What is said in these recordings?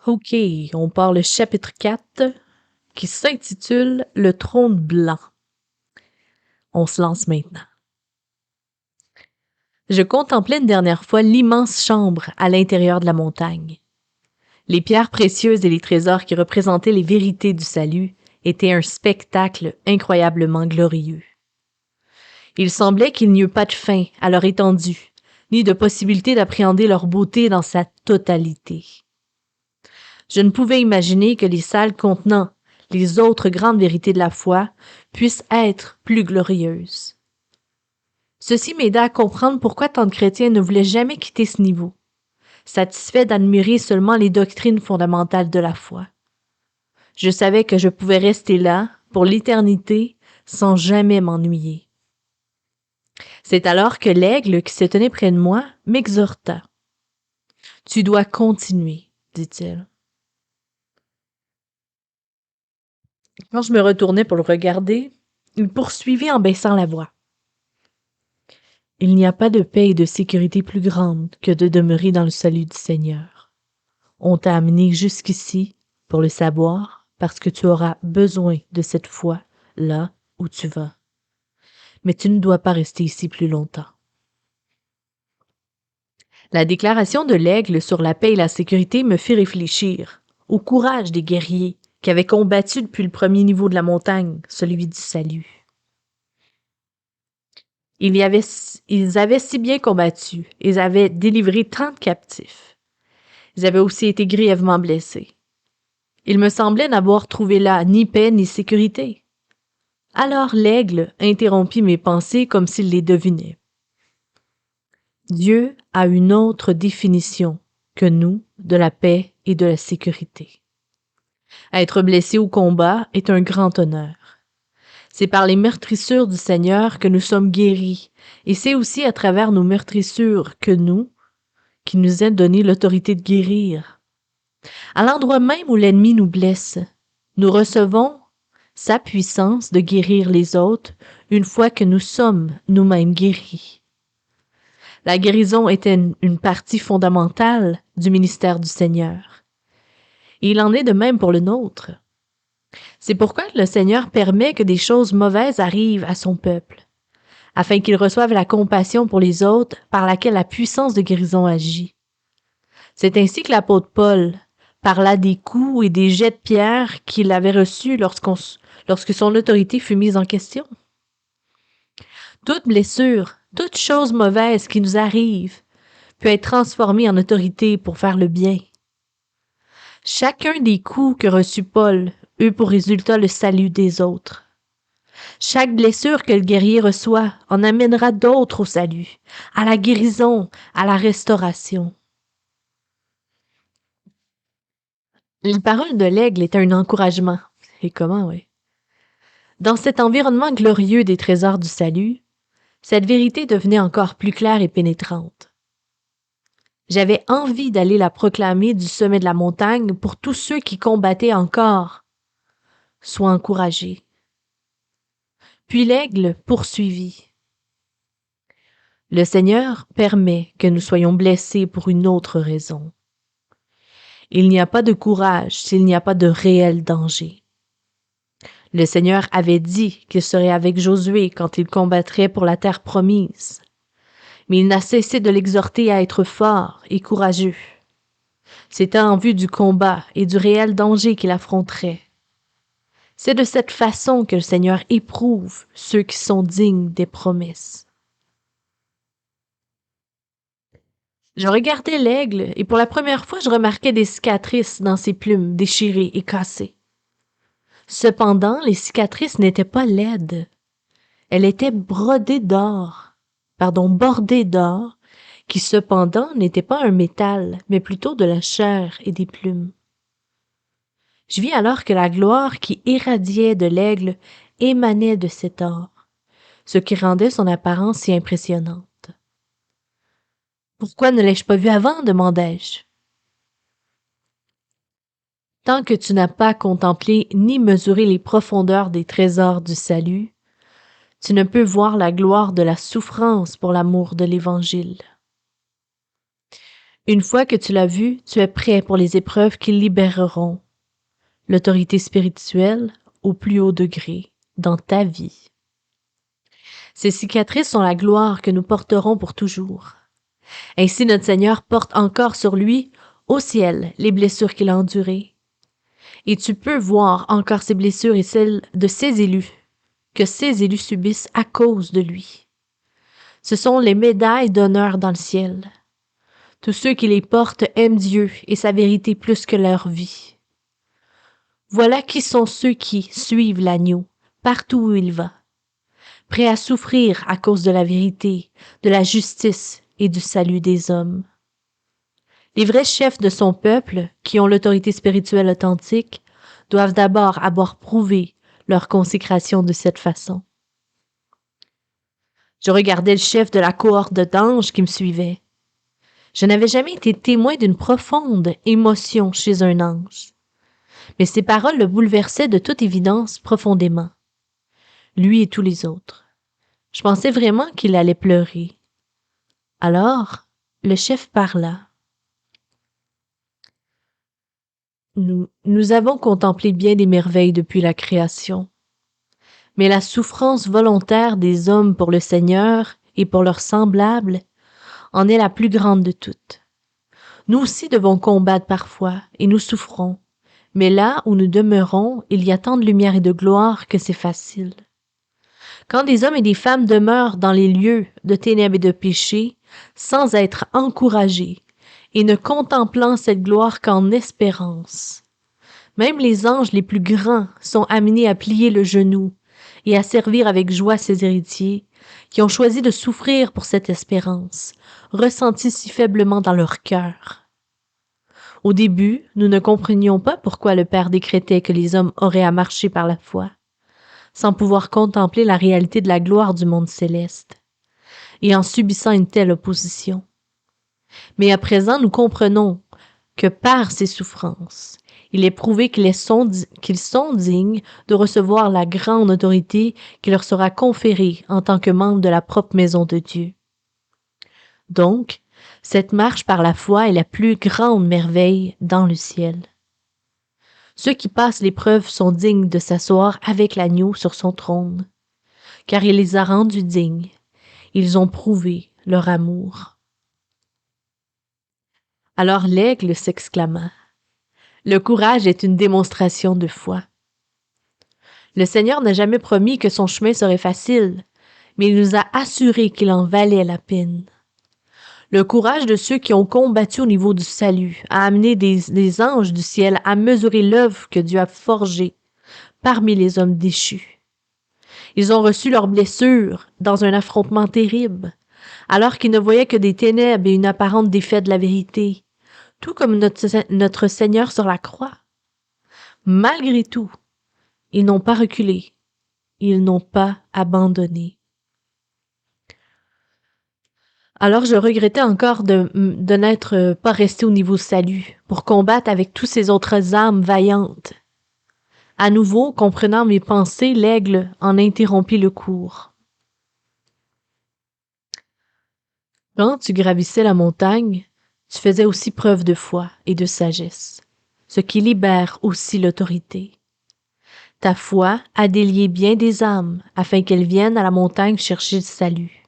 OK, on part le chapitre 4 qui s'intitule Le trône blanc. On se lance maintenant. Je contemplais une dernière fois l'immense chambre à l'intérieur de la montagne. Les pierres précieuses et les trésors qui représentaient les vérités du salut étaient un spectacle incroyablement glorieux. Il semblait qu'il n'y eût pas de fin à leur étendue, ni de possibilité d'appréhender leur beauté dans sa totalité. Je ne pouvais imaginer que les salles contenant les autres grandes vérités de la foi puissent être plus glorieuses. Ceci m'aida à comprendre pourquoi tant de chrétiens ne voulaient jamais quitter ce niveau, satisfaits d'admirer seulement les doctrines fondamentales de la foi. Je savais que je pouvais rester là, pour l'éternité, sans jamais m'ennuyer. C'est alors que l'aigle qui se tenait près de moi m'exhorta. « Tu dois continuer, dit-il. » Quand je me retournai pour le regarder, il poursuivit en baissant la voix. « Il n'y a pas de paix et de sécurité plus grande que de demeurer dans le salut du Seigneur. On t'a amené jusqu'ici pour le savoir parce que tu auras besoin de cette foi là où tu vas. Mais tu ne dois pas rester ici plus longtemps. » La déclaration de l'aigle sur la paix et la sécurité me fit réfléchir au courage des guerriers qui avaient combattu depuis le premier niveau de la montagne, celui du salut. Ils avaient si bien combattu, ils avaient délivré tant de captifs. Ils avaient aussi été grièvement blessés. Il me semblait n'avoir trouvé là ni paix ni sécurité. Alors l'aigle interrompit mes pensées comme s'il les devinait. Dieu a une autre définition que nous de la paix et de la sécurité. Être blessé au combat est un grand honneur. C'est par les meurtrissures du Seigneur que nous sommes guéris, et c'est aussi à travers nos meurtrissures qui nous est donné l'autorité de guérir. À l'endroit même où l'ennemi nous blesse, nous recevons sa puissance de guérir les autres une fois que nous sommes nous-mêmes guéris. La guérison était une partie fondamentale du ministère du Seigneur. Et il en est de même pour le nôtre. C'est pourquoi le Seigneur permet que des choses mauvaises arrivent à son peuple, afin qu'ils reçoivent la compassion pour les autres par laquelle la puissance de guérison agit. C'est ainsi que l'apôtre Paul parla des coups et des jets de pierre qu'il avait reçus lorsque son autorité fut mise en question. Toute blessure, toute chose mauvaise qui nous arrive peut être transformée en autorité pour faire le bien. Chacun des coups que reçut Paul eut pour résultat le salut des autres. Chaque blessure que le guerrier reçoit en amènera d'autres au salut, à la guérison, à la restauration. Les paroles de l'aigle étaient un encouragement. Et comment, oui? Dans cet environnement glorieux des trésors du salut, cette vérité devenait encore plus claire et pénétrante. J'avais envie d'aller la proclamer du sommet de la montagne pour tous ceux qui combattaient encore. Sois encouragés. Puis l'aigle poursuivit. Le Seigneur permet que nous soyons blessés pour une autre raison. Il n'y a pas de courage s'il n'y a pas de réel danger. Le Seigneur avait dit qu'il serait avec Josué quand il combattrait pour la terre promise. Mais il n'a cessé de l'exhorter à être fort et courageux. C'était en vue du combat et du réel danger qu'il affronterait. C'est de cette façon que le Seigneur éprouve ceux qui sont dignes des promesses. Je regardais l'aigle et pour la première fois, je remarquais des cicatrices dans ses plumes déchirées et cassées. Cependant, les cicatrices n'étaient pas laides. Elles étaient bordées d'or, qui cependant n'était pas un métal, mais plutôt de la chair et des plumes. Je vis alors que la gloire qui irradiait de l'aigle émanait de cet or, ce qui rendait son apparence si impressionnante. « Pourquoi ne l'ai-je pas vu avant ?» demandai-je. « Tant que tu n'as pas contemplé ni mesuré les profondeurs des trésors du salut, tu ne peux voir la gloire de la souffrance pour l'amour de l'Évangile. » Une fois que tu l'as vu, tu es prêt pour les épreuves qui libéreront l'autorité spirituelle au plus haut degré dans ta vie. Ces cicatrices sont la gloire que nous porterons pour toujours. Ainsi notre Seigneur porte encore sur lui, au ciel, les blessures qu'il a endurées. Et tu peux voir encore ces blessures et celles de ses élus, que ses élus subissent à cause de lui. Ce sont les médailles d'honneur dans le ciel. Tous ceux qui les portent aiment Dieu et sa vérité plus que leur vie. Voilà qui sont ceux qui suivent l'agneau, partout où il va, prêts à souffrir à cause de la vérité, de la justice et du salut des hommes. Les vrais chefs de son peuple, qui ont l'autorité spirituelle authentique, doivent d'abord avoir prouvé leur consécration de cette façon. Je regardais le chef de la cohorte d'anges qui me suivait. Je n'avais jamais été témoin d'une profonde émotion chez un ange. Mais ces paroles le bouleversaient de toute évidence profondément. Lui et tous les autres. Je pensais vraiment qu'il allait pleurer. Alors, le chef parla. Nous avons contemplé bien des merveilles depuis la création. Mais la souffrance volontaire des hommes pour le Seigneur et pour leurs semblables en est la plus grande de toutes. Nous aussi devons combattre parfois, et nous souffrons. Mais là où nous demeurons, il y a tant de lumière et de gloire que c'est facile. Quand des hommes et des femmes demeurent dans les lieux de ténèbres et de péché, sans être encouragés, et ne contemplant cette gloire qu'en espérance, même les anges les plus grands sont amenés à plier le genou et à servir avec joie ces héritiers qui ont choisi de souffrir pour cette espérance, ressentie si faiblement dans leur cœur. Au début, nous ne comprenions pas pourquoi le Père décrétait que les hommes auraient à marcher par la foi, sans pouvoir contempler la réalité de la gloire du monde céleste, et en subissant une telle opposition. Mais à présent, nous comprenons que par ces souffrances, il est prouvé qu'ils sont dignes de recevoir la grande autorité qui leur sera conférée en tant que membres de la propre maison de Dieu. Donc, cette marche par la foi est la plus grande merveille dans le ciel. Ceux qui passent l'épreuve sont dignes de s'asseoir avec l'agneau sur son trône, car il les a rendus dignes. Ils ont prouvé leur amour. Alors l'aigle s'exclama. Le courage est une démonstration de foi. Le Seigneur n'a jamais promis que son chemin serait facile, mais il nous a assuré qu'il en valait la peine. Le courage de ceux qui ont combattu au niveau du salut a amené des anges du ciel à mesurer l'œuvre que Dieu a forgée parmi les hommes déchus. Ils ont reçu leurs blessures dans un affrontement terrible, alors qu'ils ne voyaient que des ténèbres et une apparente défaite de la vérité, tout comme notre Seigneur sur la croix. Malgré tout, ils n'ont pas reculé, ils n'ont pas abandonné. Alors je regrettais encore de n'être pas resté au niveau salut, pour combattre avec tous ces autres âmes vaillantes. À nouveau, comprenant mes pensées, l'aigle en interrompit le cours. Quand tu gravissais la montagne, tu faisais aussi preuve de foi et de sagesse, ce qui libère aussi l'autorité. Ta foi a délié bien des âmes afin qu'elles viennent à la montagne chercher le salut.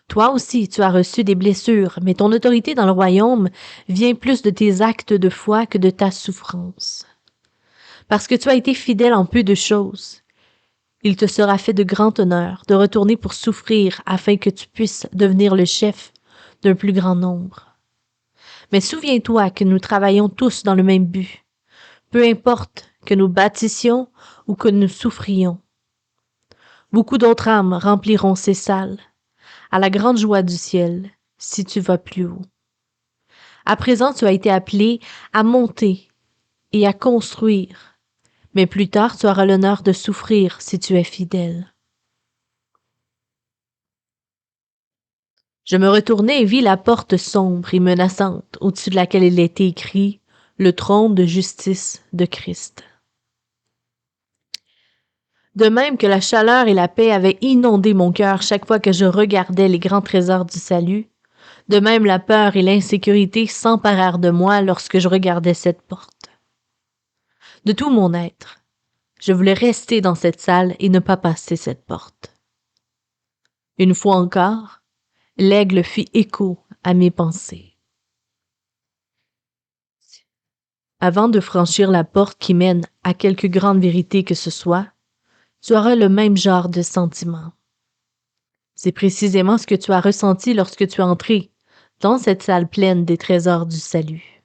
Toi aussi, tu as reçu des blessures, mais ton autorité dans le royaume vient plus de tes actes de foi que de ta souffrance. Parce que tu as été fidèle en peu de choses, il te sera fait de grand honneur de retourner pour souffrir afin que tu puisses devenir le chef d'un plus grand nombre. Mais souviens-toi que nous travaillons tous dans le même but, peu importe que nous bâtissions ou que nous souffrions. Beaucoup d'autres âmes rempliront ces salles, à la grande joie du ciel, si tu vas plus haut. À présent, tu as été appelé à monter et à construire, mais plus tard, tu auras l'honneur de souffrir si tu es fidèle. Je me retournai et vis la porte sombre et menaçante au-dessus de laquelle il était écrit « Le trône de justice de Christ ». De même que la chaleur et la paix avaient inondé mon cœur chaque fois que je regardais les grands trésors du salut, De même, la peur et l'insécurité s'emparèrent de moi lorsque je regardais cette porte. De tout mon être, je voulais rester dans cette salle et ne pas passer cette porte. Une fois encore, l'aigle fit écho à mes pensées. Avant de franchir la porte qui mène à quelque grande vérité que ce soit, tu auras le même genre de sentiment. C'est précisément ce que tu as ressenti lorsque tu es entré dans cette salle pleine des trésors du salut.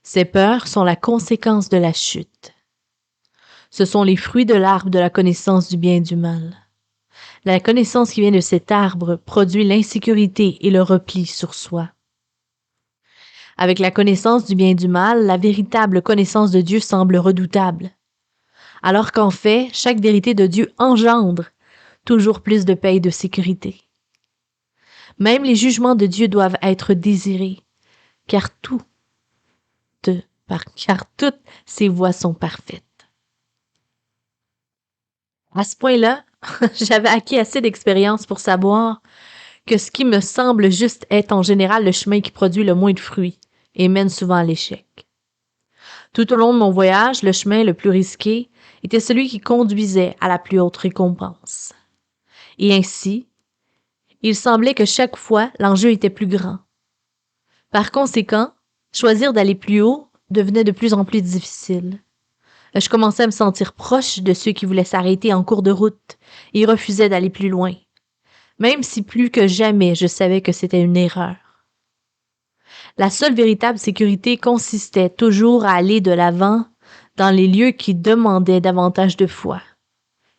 Ces peurs sont la conséquence de la chute. Ce sont les fruits de l'arbre de la connaissance du bien et du mal. La connaissance qui vient de cet arbre produit l'insécurité et le repli sur soi. Avec la connaissance du bien et du mal, la véritable connaissance de Dieu semble redoutable. Alors qu'en fait, chaque vérité de Dieu engendre toujours plus de paix et de sécurité. Même les jugements de Dieu doivent être désirés, car toutes ses voies sont parfaites. À ce point-là, j'avais acquis assez d'expérience pour savoir que ce qui me semble juste est en général le chemin qui produit le moins de fruits et mène souvent à l'échec. Tout au long de mon voyage, le chemin le plus risqué était celui qui conduisait à la plus haute récompense. Et ainsi, il semblait que chaque fois, l'enjeu était plus grand. Par conséquent, choisir d'aller plus haut devenait de plus en plus difficile. Je commençais à me sentir proche de ceux qui voulaient s'arrêter en cours de route et refusaient d'aller plus loin, même si plus que jamais je savais que c'était une erreur. La seule véritable sécurité consistait toujours à aller de l'avant dans les lieux qui demandaient davantage de foi,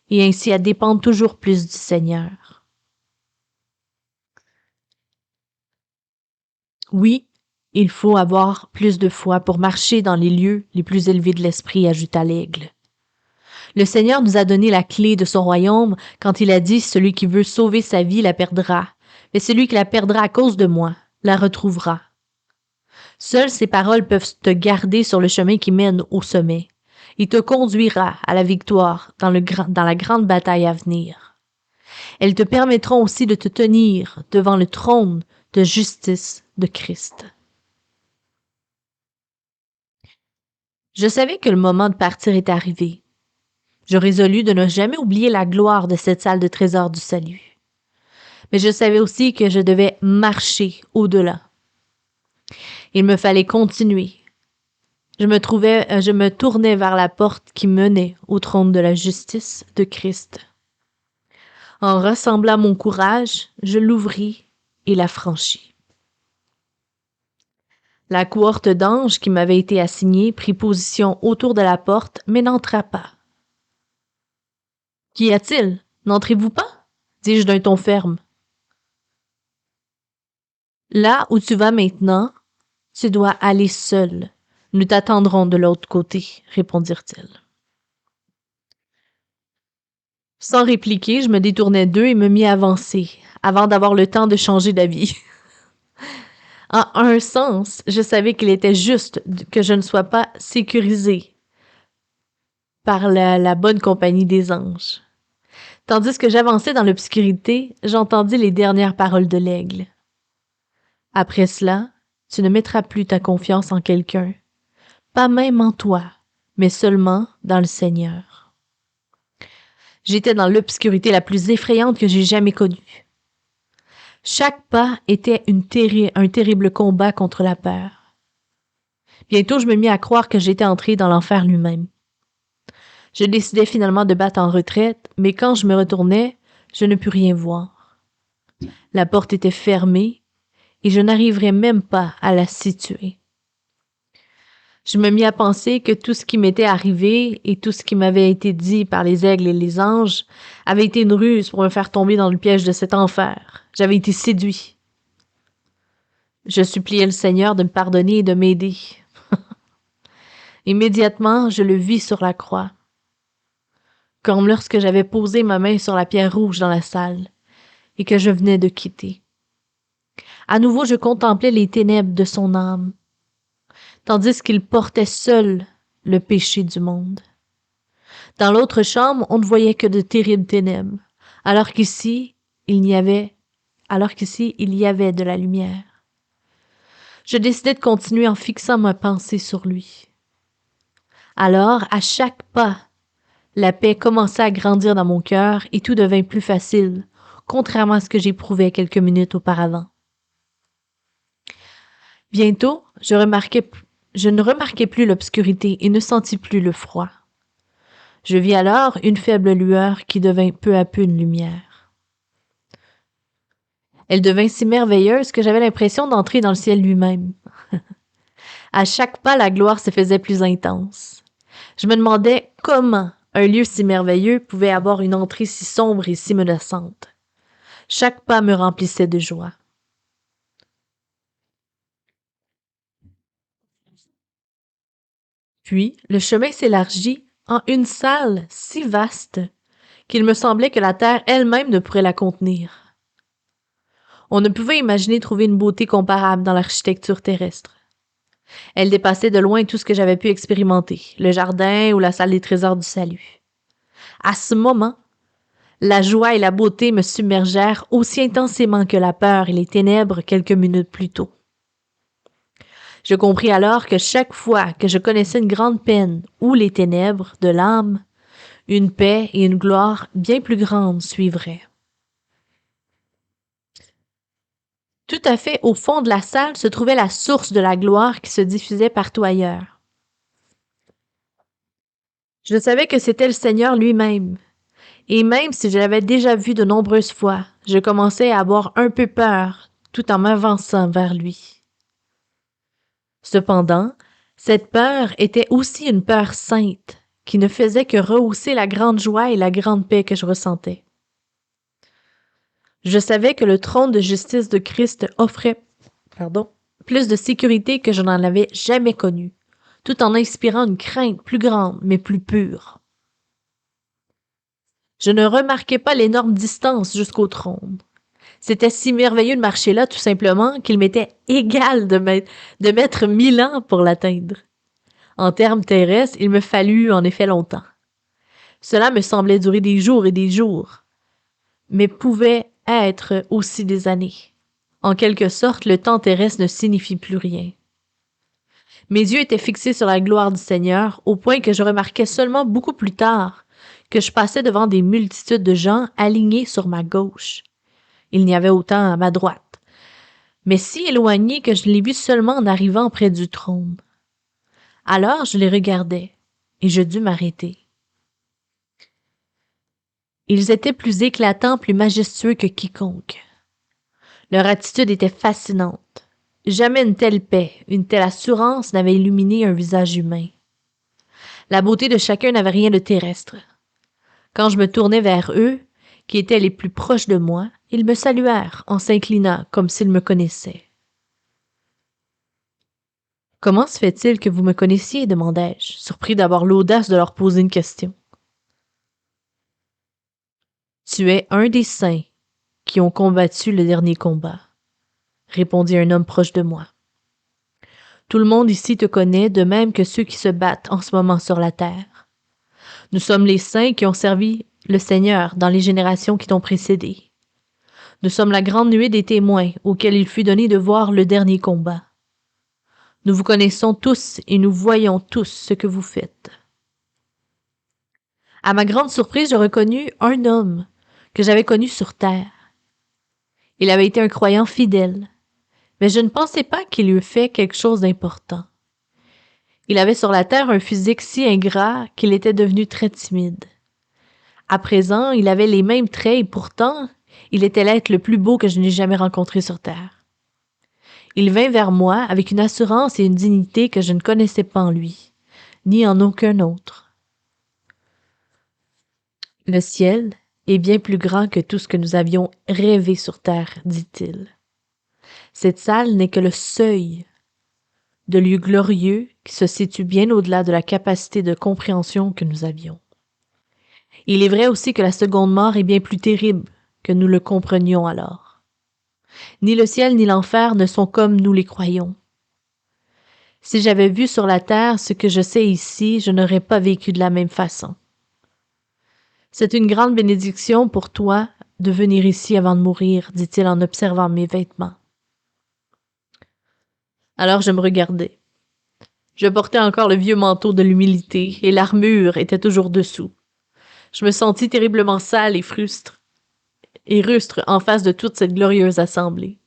et ainsi à dépendre toujours plus du Seigneur. Oui, il faut avoir plus de foi pour marcher dans les lieux les plus élevés de l'esprit, ajouta l'aigle. Le Seigneur nous a donné la clé de son royaume quand il a dit « Celui qui veut sauver sa vie la perdra, mais celui qui la perdra à cause de moi la retrouvera. » Seules ces paroles peuvent te garder sur le chemin qui mène au sommet. Il te conduira à la victoire dans la grande bataille à venir. Elles te permettront aussi de te tenir devant le trône de justice de Christ. Je savais que le moment de partir était arrivé. Je résolus de ne jamais oublier la gloire de cette salle de trésors du salut. Mais je savais aussi que je devais marcher au-delà. Il me fallait continuer. Je me tournais vers la porte qui menait au trône de la justice de Christ. En rassemblant mon courage, je l'ouvris et la franchis. La cohorte d'anges qui m'avait été assignée prit position autour de la porte, mais n'entra pas. « Qu'y a-t-il? N'entrez-vous pas? » dis-je d'un ton ferme. « Là où tu vas maintenant, tu dois aller seul. Nous t'attendrons de l'autre côté, » répondirent-ils. Sans répliquer, je me détournai d'eux et me mis à avancer, avant d'avoir le temps de changer d'avis. En un sens, je savais qu'il était juste que je ne sois pas sécurisée par la bonne compagnie des anges. Tandis que j'avançais dans l'obscurité, j'entendis les dernières paroles de l'aigle. Après cela, tu ne mettras plus ta confiance en quelqu'un, pas même en toi, mais seulement dans le Seigneur. J'étais dans l'obscurité la plus effrayante que j'ai jamais connue. Chaque pas était un terrible combat contre la peur. Bientôt, je me mis à croire que j'étais entré dans l'enfer lui-même. Je décidai finalement de battre en retraite, mais quand je me retournai, je ne pus rien voir. La porte était fermée et je n'arriverais même pas à la situer. Je me mis à penser que tout ce qui m'était arrivé et tout ce qui m'avait été dit par les aigles et les anges avait été une ruse pour me faire tomber dans le piège de cet enfer. J'avais été séduit. Je suppliai le Seigneur de me pardonner et de m'aider. Immédiatement, je le vis sur la croix, comme lorsque j'avais posé ma main sur la pierre rouge dans la salle et que je venais de quitter. À nouveau, je contemplais les ténèbres de son âme, tandis qu'il portait seul le péché du monde. Dans l'autre chambre, on ne voyait que de terribles ténèbres, alors qu'ici, il n'y avait alors qu'ici il y avait de la lumière. Je décidai de continuer en fixant ma pensée sur lui. Alors, à chaque pas, la paix commença à grandir dans mon cœur et tout devint plus facile, contrairement à ce que j'éprouvais quelques minutes auparavant. Bientôt, je ne remarquai plus l'obscurité et ne sentis plus le froid. Je vis alors une faible lueur qui devint peu à peu une lumière. Elle devint si merveilleuse que j'avais l'impression d'entrer dans le ciel lui-même. À chaque pas, la gloire se faisait plus intense. Je me demandais comment un lieu si merveilleux pouvait avoir une entrée si sombre et si menaçante. Chaque pas me remplissait de joie. Puis, le chemin s'élargit en une salle si vaste qu'il me semblait que la terre elle-même ne pourrait la contenir. On ne pouvait imaginer trouver une beauté comparable dans l'architecture terrestre. Elle dépassait de loin tout ce que j'avais pu expérimenter, le jardin ou la salle des trésors du salut. À ce moment, la joie et la beauté me submergèrent aussi intensément que la peur et les ténèbres quelques minutes plus tôt. Je compris alors que chaque fois que je connaissais une grande peine ou les ténèbres de l'âme, une paix et une gloire bien plus grandes suivraient. Tout à fait au fond de la salle se trouvait la source de la gloire qui se diffusait partout ailleurs. Je savais que c'était le Seigneur lui-même, et même si je l'avais déjà vu de nombreuses fois, je commençais à avoir un peu peur tout en m'avançant vers lui. Cependant, cette peur était aussi une peur sainte qui ne faisait que rehausser la grande joie et la grande paix que je ressentais. Je savais que le trône de justice de Christ offrait plus de sécurité que je n'en avais jamais connue, tout en inspirant une crainte plus grande mais plus pure. Je ne remarquais pas l'énorme distance jusqu'au trône. C'était si merveilleux de marcher là, tout simplement, qu'il m'était égal de mettre 1000 ans pour l'atteindre. En termes terrestres, il me fallut en effet longtemps. Cela me semblait durer des jours et des jours, mais pouvait être aussi des années. En quelque sorte, le temps terrestre ne signifie plus rien. Mes yeux étaient fixés sur la gloire du Seigneur, au point que je remarquais seulement beaucoup plus tard que je passais devant des multitudes de gens alignés sur ma gauche. Il n'y avait autant à ma droite, mais si éloignés que je les vis seulement en arrivant près du trône. Alors je les regardais, et je dus m'arrêter. Ils étaient plus éclatants, plus majestueux que quiconque. Leur attitude était fascinante. Jamais une telle paix, une telle assurance n'avait illuminé un visage humain. La beauté de chacun n'avait rien de terrestre. Quand je me tournai vers eux, qui étaient les plus proches de moi, ils me saluèrent en s'inclinant comme s'ils me connaissaient. « Comment se fait-il que vous me connaissiez ?» demandai-je, surpris d'avoir l'audace de leur poser une question. « Tu es un des saints qui ont combattu le dernier combat, » répondit un homme proche de moi. « Tout le monde ici te connaît, de même que ceux qui se battent en ce moment sur la terre. Nous sommes les saints qui ont servi le Seigneur dans les générations qui t'ont précédé. Nous sommes la grande nuée des témoins auxquels il fut donné de voir le dernier combat. Nous vous connaissons tous et nous voyons tous ce que vous faites. » À ma grande surprise, je reconnus un homme que j'avais connu sur terre. Il avait été un croyant fidèle, mais je ne pensais pas qu'il eût fait quelque chose d'important. Il avait sur la terre un physique si ingrat qu'il était devenu très timide. À présent, il avait les mêmes traits et pourtant, il était l'être le plus beau que je n'ai jamais rencontré sur terre. Il vint vers moi avec une assurance et une dignité que je ne connaissais pas en lui, ni en aucun autre. « Le ciel est bien plus grand que tout ce que nous avions rêvé sur terre, dit-il. Cette salle n'est que le seuil de lieux glorieux qui se situe bien au-delà de la capacité de compréhension que nous avions. Il est vrai aussi que la seconde mort est bien plus terrible que nous le comprenions alors. Ni le ciel ni l'enfer ne sont comme nous les croyons. Si j'avais vu sur la terre ce que je sais ici, je n'aurais pas vécu de la même façon. C'est une grande bénédiction pour toi de venir ici avant de mourir, dit-il en observant mes vêtements. Alors je me regardais. Je portais encore le vieux manteau de l'humilité et l'armure était toujours dessous. Je me sentis terriblement sale et rustre en face de toute cette glorieuse assemblée.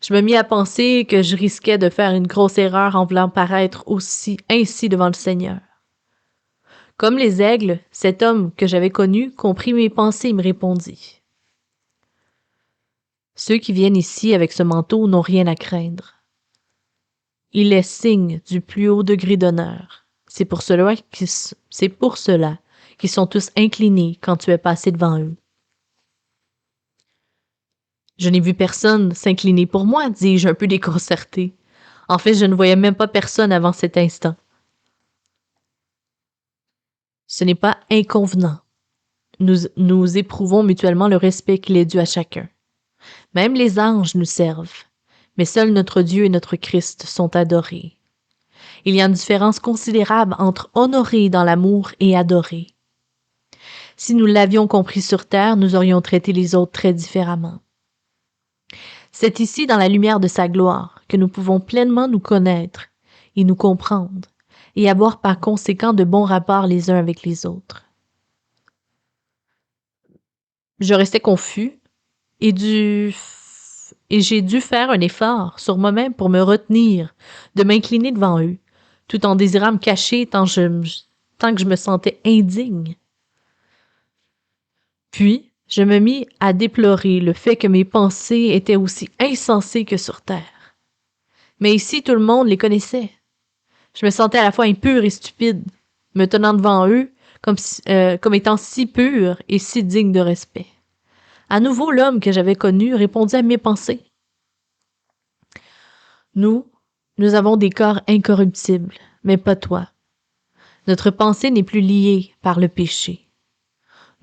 Je me mis à penser que je risquais de faire une grosse erreur en voulant paraître ainsi devant le Seigneur. Comme les aigles, cet homme que j'avais connu comprit mes pensées et me répondit. Ceux qui viennent ici avec ce manteau n'ont rien à craindre. Il est signe du plus haut degré d'honneur. C'est pour cela qu'ils sont tous inclinés quand tu es passé devant eux. Je n'ai vu personne s'incliner pour moi, dis-je un peu déconcerté. En fait, je ne voyais même pas personne avant cet instant. Ce n'est pas inconvenant. Nous éprouvons mutuellement le respect qu'il est dû à chacun. Même les anges nous servent, mais seul notre Dieu et notre Christ sont adorés. Il y a une différence considérable entre honorer dans l'amour et adorer. Si nous l'avions compris sur terre, nous aurions traité les autres très différemment. C'est ici, dans la lumière de sa gloire, que nous pouvons pleinement nous connaître et nous comprendre, et avoir par conséquent de bons rapports les uns avec les autres. Je restais confus et j'ai dû faire un effort sur moi-même pour me retenir de m'incliner devant eux, tout en désirant me cacher tant que je me sentais indigne. Puis, je me mis à déplorer le fait que mes pensées étaient aussi insensées que sur terre. Mais ici, tout le monde les connaissait. Je me sentais à la fois impure et stupide, me tenant devant eux comme étant si pure et si digne de respect. À nouveau, l'homme que j'avais connu répondit à mes pensées. Nous avons des corps incorruptibles, mais pas toi. Notre pensée n'est plus liée par le péché.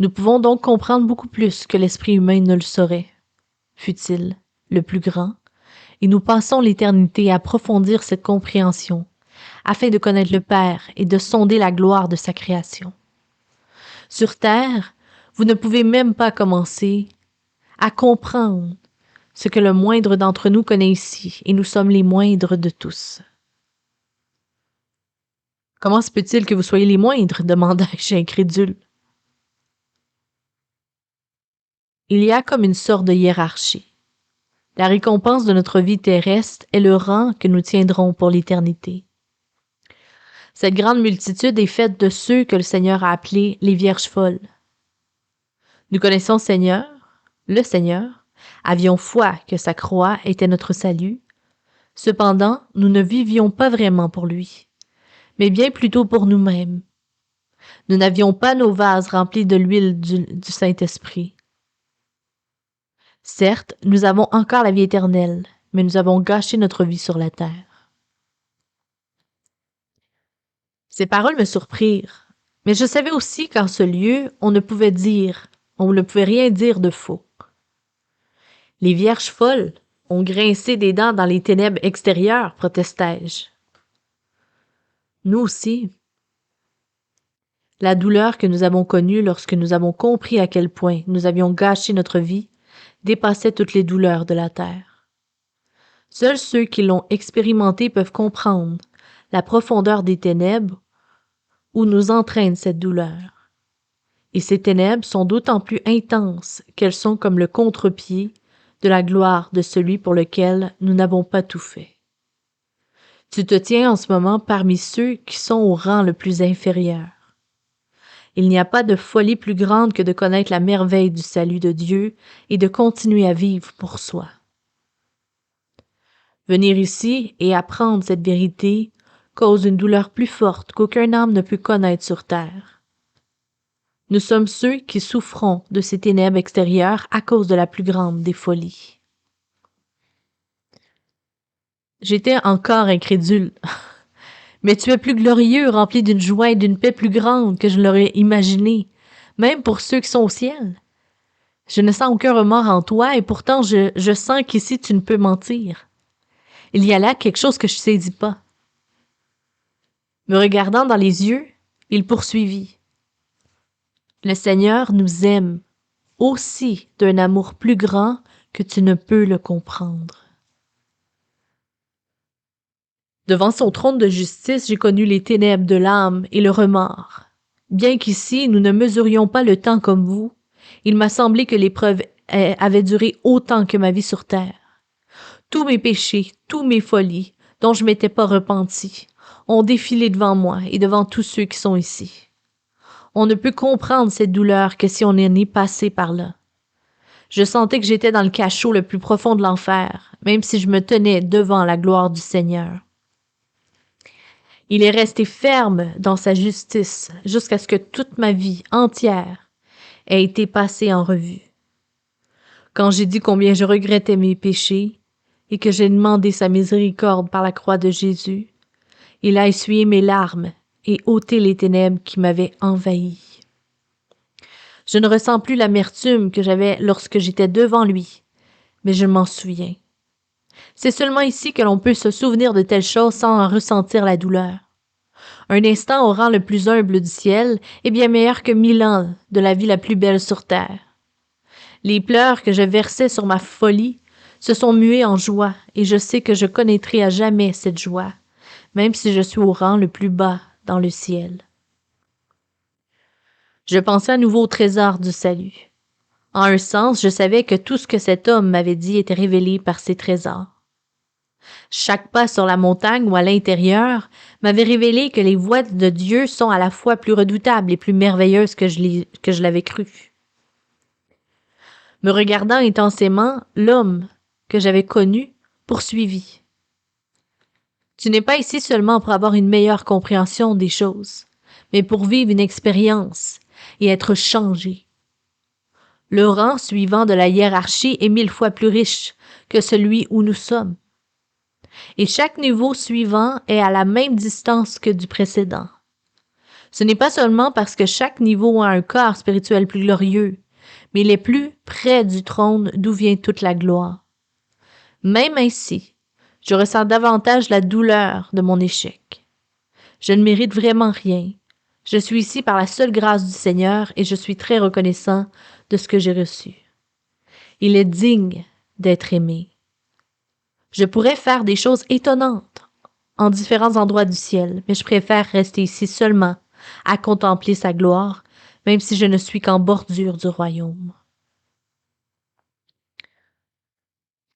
Nous pouvons donc comprendre beaucoup plus que l'esprit humain ne le saurait, fût-il le plus grand, et nous passons l'éternité à approfondir cette compréhension, afin de connaître le Père et de sonder la gloire de sa création. Sur terre, vous ne pouvez même pas commencer à comprendre ce que le moindre d'entre nous connaît ici, et nous sommes les moindres de tous. Comment se peut-il que vous soyez les moindres? Demandai-je incrédule. Il y a comme une sorte de hiérarchie. La récompense de notre vie terrestre est le rang que nous tiendrons pour l'éternité. Cette grande multitude est faite de ceux que le Seigneur a appelés les vierges folles. Nous connaissons le Seigneur, avions foi que sa croix était notre salut. Cependant, nous ne vivions pas vraiment pour lui, mais bien plutôt pour nous-mêmes. Nous n'avions pas nos vases remplis de l'huile du Saint-Esprit. Certes, nous avons encore la vie éternelle, mais nous avons gâché notre vie sur la terre. Ces paroles me surprirent, mais je savais aussi qu'en ce lieu, on ne pouvait rien dire de faux. Les vierges folles ont grincé des dents dans les ténèbres extérieures, protestai-je. Nous aussi. La douleur que nous avons connue lorsque nous avons compris à quel point nous avions gâché notre vie dépassait toutes les douleurs de la terre. Seuls ceux qui l'ont expérimenté peuvent comprendre la profondeur des ténèbres où nous entraîne cette douleur. Et ces ténèbres sont d'autant plus intenses qu'elles sont comme le contre-pied de la gloire de celui pour lequel nous n'avons pas tout fait. Tu te tiens en ce moment parmi ceux qui sont au rang le plus inférieur. Il n'y a pas de folie plus grande que de connaître la merveille du salut de Dieu et de continuer à vivre pour soi. Venir ici et apprendre cette vérité cause une douleur plus forte qu'aucun âme ne peut connaître sur terre. Nous sommes ceux qui souffrons de ces ténèbres extérieures à cause de la plus grande des folies. J'étais encore incrédule. Mais tu es plus glorieux, rempli d'une joie et d'une paix plus grande que je ne l'aurais imaginé, même pour ceux qui sont au ciel. Je ne sens aucun remords en toi, et pourtant je sens qu'ici tu ne peux mentir. Il y a là quelque chose que je ne saisis pas. Me regardant dans les yeux, il poursuivit. Le Seigneur nous aime, aussi d'un amour plus grand que tu ne peux le comprendre. Devant son trône de justice, j'ai connu les ténèbres de l'âme et le remords. Bien qu'ici, nous ne mesurions pas le temps comme vous, il m'a semblé que l'épreuve avait duré autant que ma vie sur terre. Tous mes péchés, tous mes folies, dont je m'étais pas repenti, ont défilé devant moi et devant tous ceux qui sont ici. On ne peut comprendre cette douleur que si on en est passé par là. Je sentais que j'étais dans le cachot le plus profond de l'enfer, même si je me tenais devant la gloire du Seigneur. Il est resté ferme dans sa justice jusqu'à ce que toute ma vie entière ait été passée en revue. Quand j'ai dit combien je regrettais mes péchés et que j'ai demandé sa miséricorde par la croix de Jésus, il a essuyé mes larmes et ôté les ténèbres qui m'avaient envahi. Je ne ressens plus l'amertume que j'avais lorsque j'étais devant lui, mais je m'en souviens. C'est seulement ici que l'on peut se souvenir de telles choses sans en ressentir la douleur. Un instant au rang le plus humble du ciel est bien meilleur que 1000 ans de la vie la plus belle sur terre. Les pleurs que je versais sur ma folie se sont mués en joie, et je sais que je connaîtrai à jamais cette joie, même si je suis au rang le plus bas dans le ciel. Je pensais à nouveau au trésor du salut. En un sens, je savais que tout ce que cet homme m'avait dit était révélé par ses trésors. Chaque pas sur la montagne ou à l'intérieur m'avait révélé que les voies de Dieu sont à la fois plus redoutables et plus merveilleuses que je l'avais cru. Me regardant intensément, l'homme que j'avais connu poursuivit. Tu n'es pas ici seulement pour avoir une meilleure compréhension des choses, mais pour vivre une expérience et être changé. Le rang suivant de la hiérarchie est 1000 fois plus riche que celui où nous sommes. Et chaque niveau suivant est à la même distance que du précédent. Ce n'est pas seulement parce que chaque niveau a un corps spirituel plus glorieux, mais il est plus près du trône d'où vient toute la gloire. Même ainsi, je ressens davantage la douleur de mon échec. Je ne mérite vraiment rien. Je suis ici par la seule grâce du Seigneur et je suis très reconnaissant de ce que j'ai reçu. Il est digne d'être aimé. Je pourrais faire des choses étonnantes en différents endroits du ciel, mais je préfère rester ici seulement à contempler sa gloire, même si je ne suis qu'en bordure du royaume.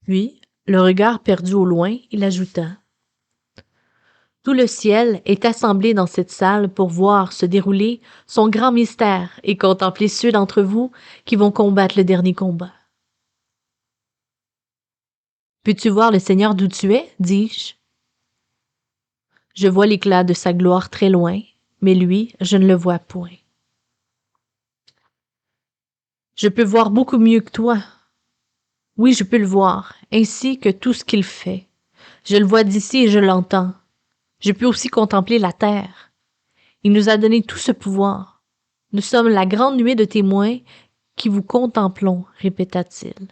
Puis, le regard perdu au loin, il ajouta: tout le ciel est assemblé dans cette salle pour voir se dérouler son grand mystère et contempler ceux d'entre vous qui vont combattre le dernier combat. Peux-tu voir le Seigneur d'où tu es? Dis-je. Je vois l'éclat de sa gloire très loin, mais lui, je ne le vois point. Je peux voir beaucoup mieux que toi. Oui, je peux le voir, ainsi que tout ce qu'il fait. Je le vois d'ici et je l'entends. Je peux aussi contempler la terre. Il nous a donné tout ce pouvoir. Nous sommes la grande nuée de témoins qui vous contemplons, répéta-t-il.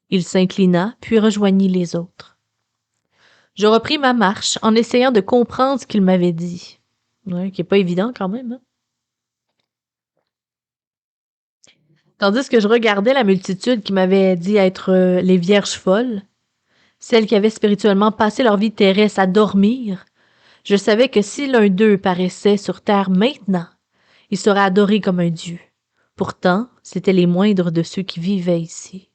Il s'inclina, puis rejoignit les autres. Je repris ma marche en essayant de comprendre ce qu'il m'avait dit. Ouais, qui n'est pas évident quand même, hein? Tandis que je regardais la multitude qui m'avait dit être les vierges folles, celles qui avaient spirituellement passé leur vie terrestre à dormir, je savais que si l'un d'eux paraissait sur terre maintenant, il serait adoré comme un dieu. Pourtant, c'étaient les moindres de ceux qui vivaient ici.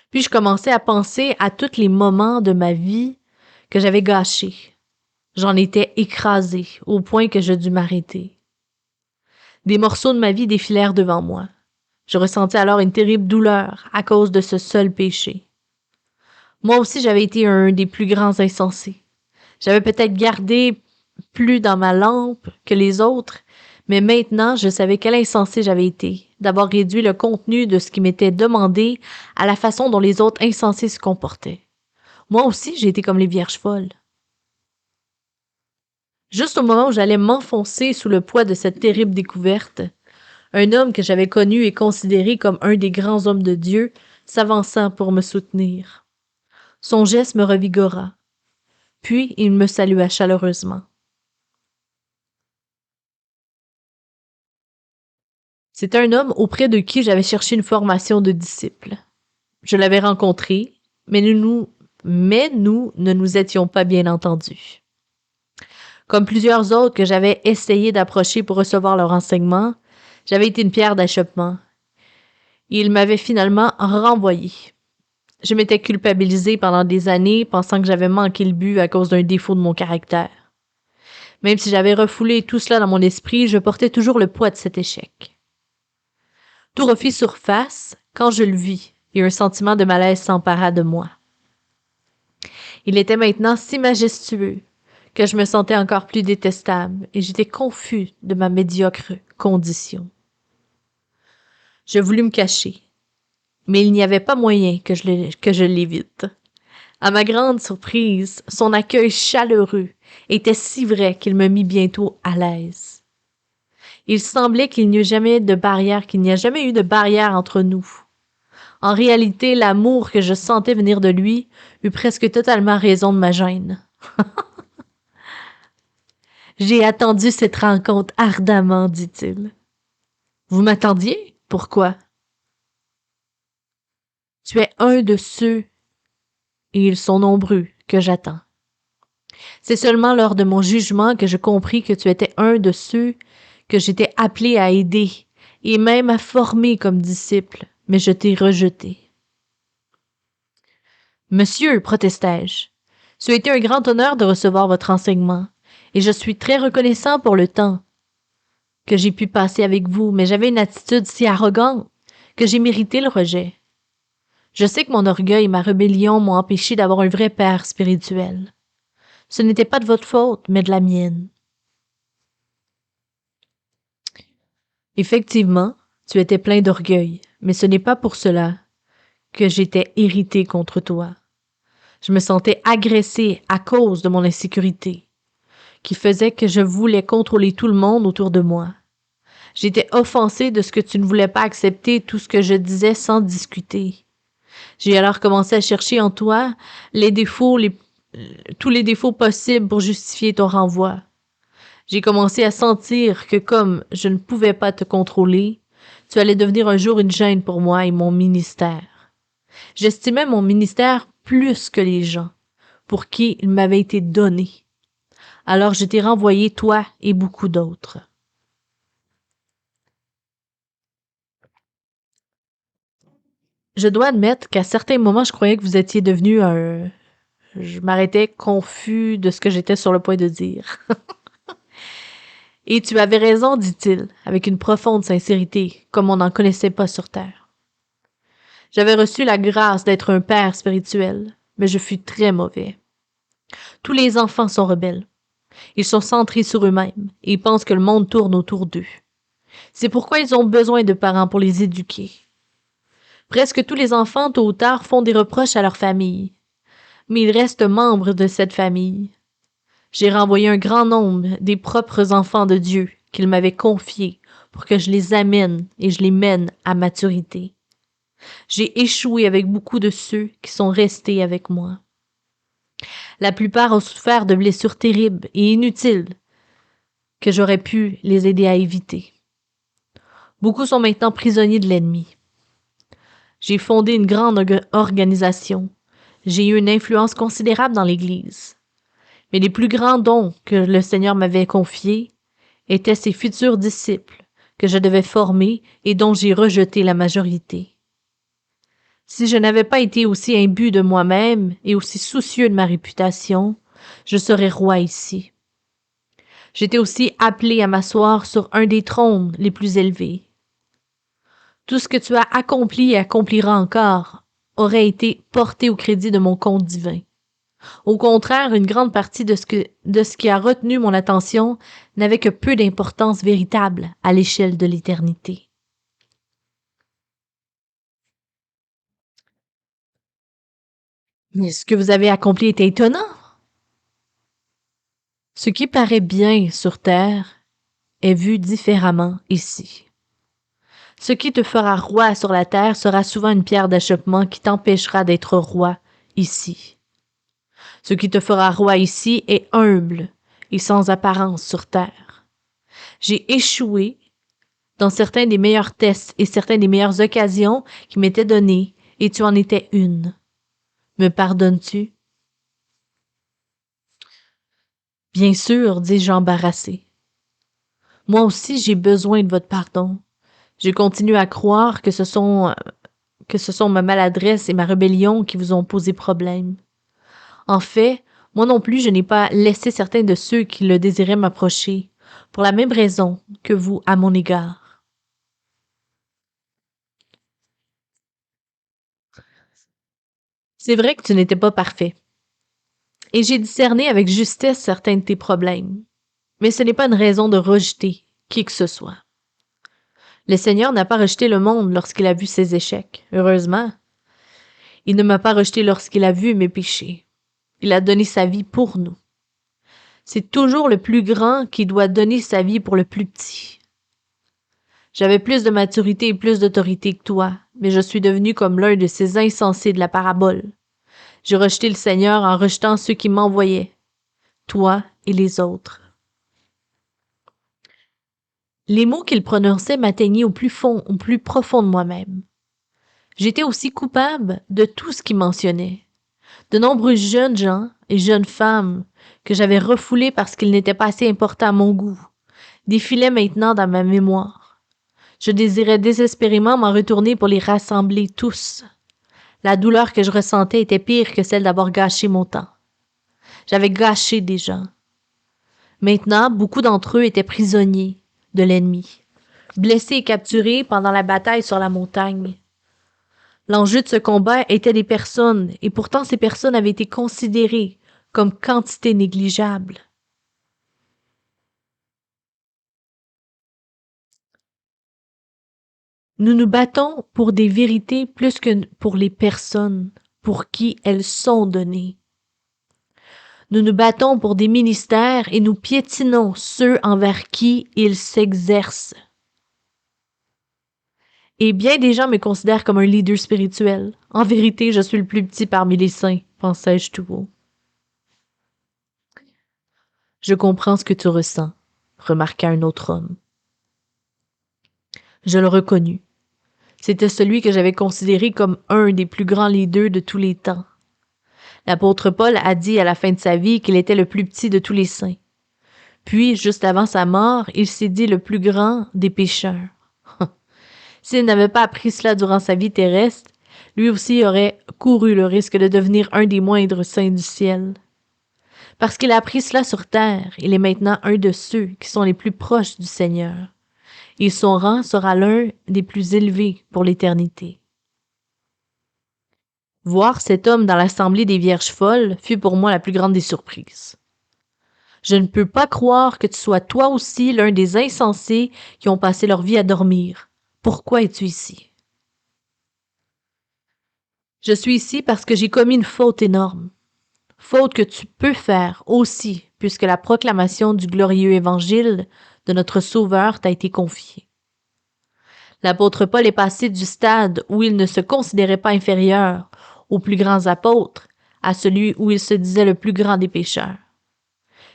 Puis je commençais à penser à tous les moments de ma vie que j'avais gâchés. J'en étais écrasée au point que je dus m'arrêter. Des morceaux de ma vie défilèrent devant moi. Je ressentis alors une terrible douleur à cause de ce seul péché. Moi aussi, j'avais été un des plus grands insensés. J'avais peut-être gardé plus dans ma lampe que les autres, mais maintenant, je savais quel insensé j'avais été, d'avoir réduit le contenu de ce qui m'était demandé à la façon dont les autres insensés se comportaient. Moi aussi, j'ai été comme les vierges folles. Juste au moment où j'allais m'enfoncer sous le poids de cette terrible découverte, un homme que j'avais connu et considéré comme un des grands hommes de Dieu s'avança pour me soutenir. Son geste me revigora. Puis il me salua chaleureusement. C'est un homme auprès de qui j'avais cherché une formation de disciple. Je l'avais rencontré, mais nous ne nous étions pas bien entendus. Comme plusieurs autres que j'avais essayé d'approcher pour recevoir leur enseignement, j'avais été une pierre d'achoppement. Et il m'avait finalement renvoyé. Je m'étais culpabilisée pendant des années, pensant que j'avais manqué le but à cause d'un défaut de mon caractère. Même si j'avais refoulé tout cela dans mon esprit, je portais toujours le poids de cet échec. Tout refit surface quand je le vis, et un sentiment de malaise s'empara de moi. Il était maintenant si majestueux que je me sentais encore plus détestable, et j'étais confus de ma médiocre condition. Je voulus me cacher, mais il n'y avait pas moyen que je l'évite. À ma grande surprise, son accueil chaleureux était si vrai qu'il me mit bientôt à l'aise. Il semblait qu'il n'y a jamais eu de barrière entre nous. En réalité, l'amour que je sentais venir de lui eut presque totalement raison de ma gêne. J'ai attendu cette rencontre ardemment, dit-il. Vous m'attendiez? Pourquoi? Tu es un de ceux, et ils sont nombreux, que j'attends. C'est seulement lors de mon jugement que je compris que tu étais un de ceux que j'étais appelé à aider et même à former comme disciple, mais je t'ai rejeté. Monsieur, protestai-je, ce a été un grand honneur de recevoir votre enseignement, et je suis très reconnaissant pour le temps que j'ai pu passer avec vous, mais j'avais une attitude si arrogante que j'ai mérité le rejet. Je sais que mon orgueil et ma rébellion m'ont empêché d'avoir un vrai père spirituel. Ce n'était pas de votre faute, mais de la mienne. Effectivement, tu étais plein d'orgueil, mais ce n'est pas pour cela que j'étais irrité contre toi. Je me sentais agressé à cause de mon insécurité, qui faisait que je voulais contrôler tout le monde autour de moi. J'étais offensé de ce que tu ne voulais pas accepter tout ce que je disais sans discuter. J'ai alors commencé à chercher en toi tous les défauts possibles pour justifier ton renvoi. J'ai commencé à sentir que comme je ne pouvais pas te contrôler, tu allais devenir un jour une gêne pour moi et mon ministère. J'estimais mon ministère plus que les gens pour qui il m'avait été donné. Alors je t'ai renvoyé, toi et beaucoup d'autres. Je dois admettre qu'à certains moments, je croyais que vous étiez devenu un... Je m'arrêtais confus de ce que j'étais sur le point de dire. Et tu avais raison, dit-il, avec une profonde sincérité, comme on n'en connaissait pas sur terre. J'avais reçu la grâce d'être un père spirituel, mais je fus très mauvais. Tous les enfants sont rebelles. Ils sont centrés sur eux-mêmes et ils pensent que le monde tourne autour d'eux. C'est pourquoi ils ont besoin de parents pour les éduquer. Presque tous les enfants, tôt ou tard, font des reproches à leur famille, mais ils restent membres de cette famille. J'ai renvoyé un grand nombre des propres enfants de Dieu qu'il m'avait confiés pour que je les amène et je les mène à maturité. J'ai échoué avec beaucoup de ceux qui sont restés avec moi. La plupart ont souffert de blessures terribles et inutiles que j'aurais pu les aider à éviter. Beaucoup sont maintenant prisonniers de l'ennemi. J'ai fondé une grande organisation. J'ai eu une influence considérable dans l'Église. Mais les plus grands dons que le Seigneur m'avait confiés étaient ses futurs disciples que je devais former et dont j'ai rejeté la majorité. Si je n'avais pas été aussi imbu de moi-même et aussi soucieux de ma réputation, je serais roi ici. J'étais aussi appelé à m'asseoir sur un des trônes les plus élevés. Tout ce que tu as accompli et accompliras encore aurait été porté au crédit de mon compte divin. Au contraire, une grande partie de ce qui a retenu mon attention n'avait que peu d'importance véritable à l'échelle de l'éternité. Mais ce que vous avez accompli est étonnant. Ce qui paraît bien sur terre est vu différemment ici. Ce qui te fera roi sur la terre sera souvent une pierre d'achoppement qui t'empêchera d'être roi ici. Ce qui te fera roi ici est humble et sans apparence sur terre. J'ai échoué dans certains des meilleurs tests et certaines des meilleures occasions qui m'étaient données, et tu en étais une. Me pardonnes-tu? Bien sûr, dis-je embarrassé. Moi aussi, j'ai besoin de votre pardon. Je continue à croire que ce sont ma maladresse et ma rébellion qui vous ont posé problème. En fait, moi non plus, je n'ai pas laissé certains de ceux qui le désiraient m'approcher, pour la même raison que vous à mon égard. C'est vrai que tu n'étais pas parfait, et j'ai discerné avec justesse certains de tes problèmes, mais ce n'est pas une raison de rejeter qui que ce soit. Le Seigneur n'a pas rejeté le monde lorsqu'il a vu ses échecs, heureusement. Il ne m'a pas rejeté lorsqu'il a vu mes péchés. Il a donné sa vie pour nous. C'est toujours le plus grand qui doit donner sa vie pour le plus petit. J'avais plus de maturité et plus d'autorité que toi, mais je suis devenu comme l'un de ces insensés de la parabole. J'ai rejeté le Seigneur en rejetant ceux qui m'envoyaient, toi et les autres. Les mots qu'il prononçait m'atteignaient au plus profond de moi-même. J'étais aussi coupable de tout ce qu'il mentionnait. De nombreux jeunes gens et jeunes femmes que j'avais refoulés parce qu'ils n'étaient pas assez importants à mon goût défilaient maintenant dans ma mémoire. Je désirais désespérément m'en retourner pour les rassembler tous. La douleur que je ressentais était pire que celle d'avoir gâché mon temps. J'avais gâché des gens. Maintenant, beaucoup d'entre eux étaient prisonniers de l'ennemi, blessés et capturés pendant la bataille sur la montagne. L'enjeu de ce combat était des personnes, et pourtant ces personnes avaient été considérées comme quantité négligeable. Nous nous battons pour des vérités plus que pour les personnes pour qui elles sont données. Nous nous battons pour des ministères et nous piétinons ceux envers qui ils s'exercent. Et bien des gens me considèrent comme un leader spirituel. En vérité, je suis le plus petit parmi les saints, pensais-je tout haut. Je comprends ce que tu ressens, remarqua un autre homme. Je le reconnus. C'était celui que j'avais considéré comme un des plus grands leaders de tous les temps. L'apôtre Paul a dit à la fin de sa vie qu'il était le plus petit de tous les saints. Puis, juste avant sa mort, il s'est dit le plus grand des pécheurs. S'il n'avait pas appris cela durant sa vie terrestre, lui aussi aurait couru le risque de devenir un des moindres saints du ciel. Parce qu'il a appris cela sur terre, il est maintenant un de ceux qui sont les plus proches du Seigneur. Et son rang sera l'un des plus élevés pour l'éternité. Voir cet homme dans l'assemblée des vierges folles fut pour moi la plus grande des surprises. Je ne peux pas croire que tu sois toi aussi l'un des insensés qui ont passé leur vie à dormir. Pourquoi es-tu ici? Je suis ici parce que j'ai commis une faute énorme. Faute que tu peux faire aussi, puisque la proclamation du glorieux évangile de notre Sauveur t'a été confiée. L'apôtre Paul est passé du stade où il ne se considérait pas inférieur aux plus grands apôtres à celui où il se disait le plus grand des pécheurs.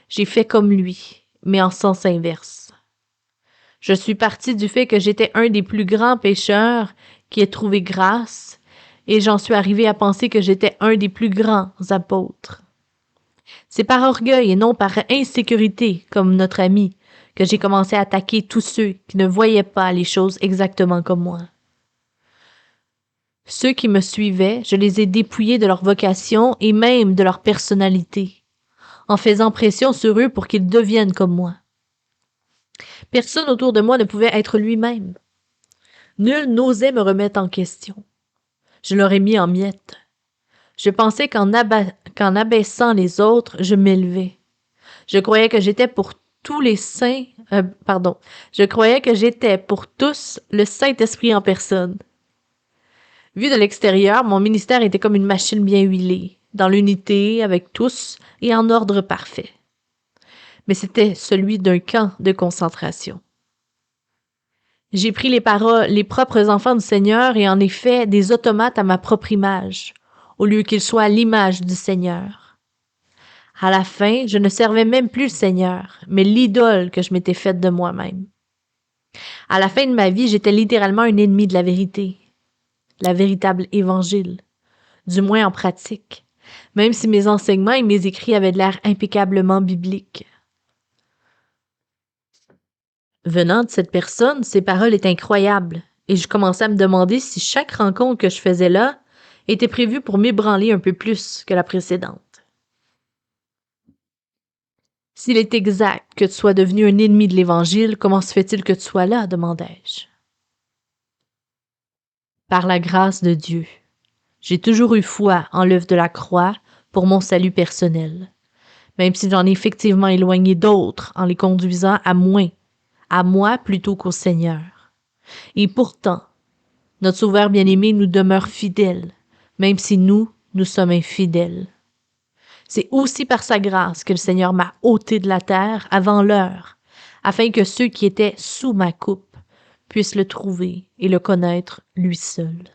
J'ai fait comme lui, mais en sens inverse. Je suis parti du fait que j'étais un des plus grands pécheurs qui ait trouvé grâce, et j'en suis arrivé à penser que j'étais un des plus grands apôtres. C'est par orgueil et non par insécurité, comme notre ami, que j'ai commencé à attaquer tous ceux qui ne voyaient pas les choses exactement comme moi. Ceux qui me suivaient, je les ai dépouillés de leur vocation et même de leur personnalité, en faisant pression sur eux pour qu'ils deviennent comme moi. Personne autour de moi ne pouvait être lui-même. Nul n'osait me remettre en question. Je l'aurais mis en miettes. Je pensais qu'en abaissant les autres, je m'élevais. Je croyais que j'étais pour tous les saints, je croyais que j'étais pour tous le Saint-Esprit en personne. Vu de l'extérieur, mon ministère était comme une machine bien huilée, dans l'unité avec tous et en ordre parfait. Mais c'était celui d'un camp de concentration. J'ai pris les propres enfants du Seigneur et en ai fait des automates à ma propre image, au lieu qu'ils soient à l'image du Seigneur. À la fin, je ne servais même plus le Seigneur, mais l'idole que je m'étais faite de moi-même. À la fin de ma vie, j'étais littéralement un ennemi de la vérité, la véritable évangile, du moins en pratique, même si mes enseignements et mes écrits avaient de l'air impeccablement bibliques. Venant de cette personne, ses paroles étaient incroyables, et je commençais à me demander si chaque rencontre que je faisais là était prévue pour m'ébranler un peu plus que la précédente. S'il est exact que tu sois devenu un ennemi de l'Évangile, comment se fait-il que tu sois là, demandai-je. Par la grâce de Dieu. J'ai toujours eu foi en l'œuvre de la croix pour mon salut personnel, même si j'en ai effectivement éloigné d'autres en les conduisant à moi plutôt qu'au Seigneur. Et pourtant, notre Sauveur bien-aimé nous demeure fidèle, même si nous sommes infidèles. C'est aussi par sa grâce que le Seigneur m'a ôté de la terre avant l'heure, afin que ceux qui étaient sous ma coupe puissent le trouver et le connaître lui seul.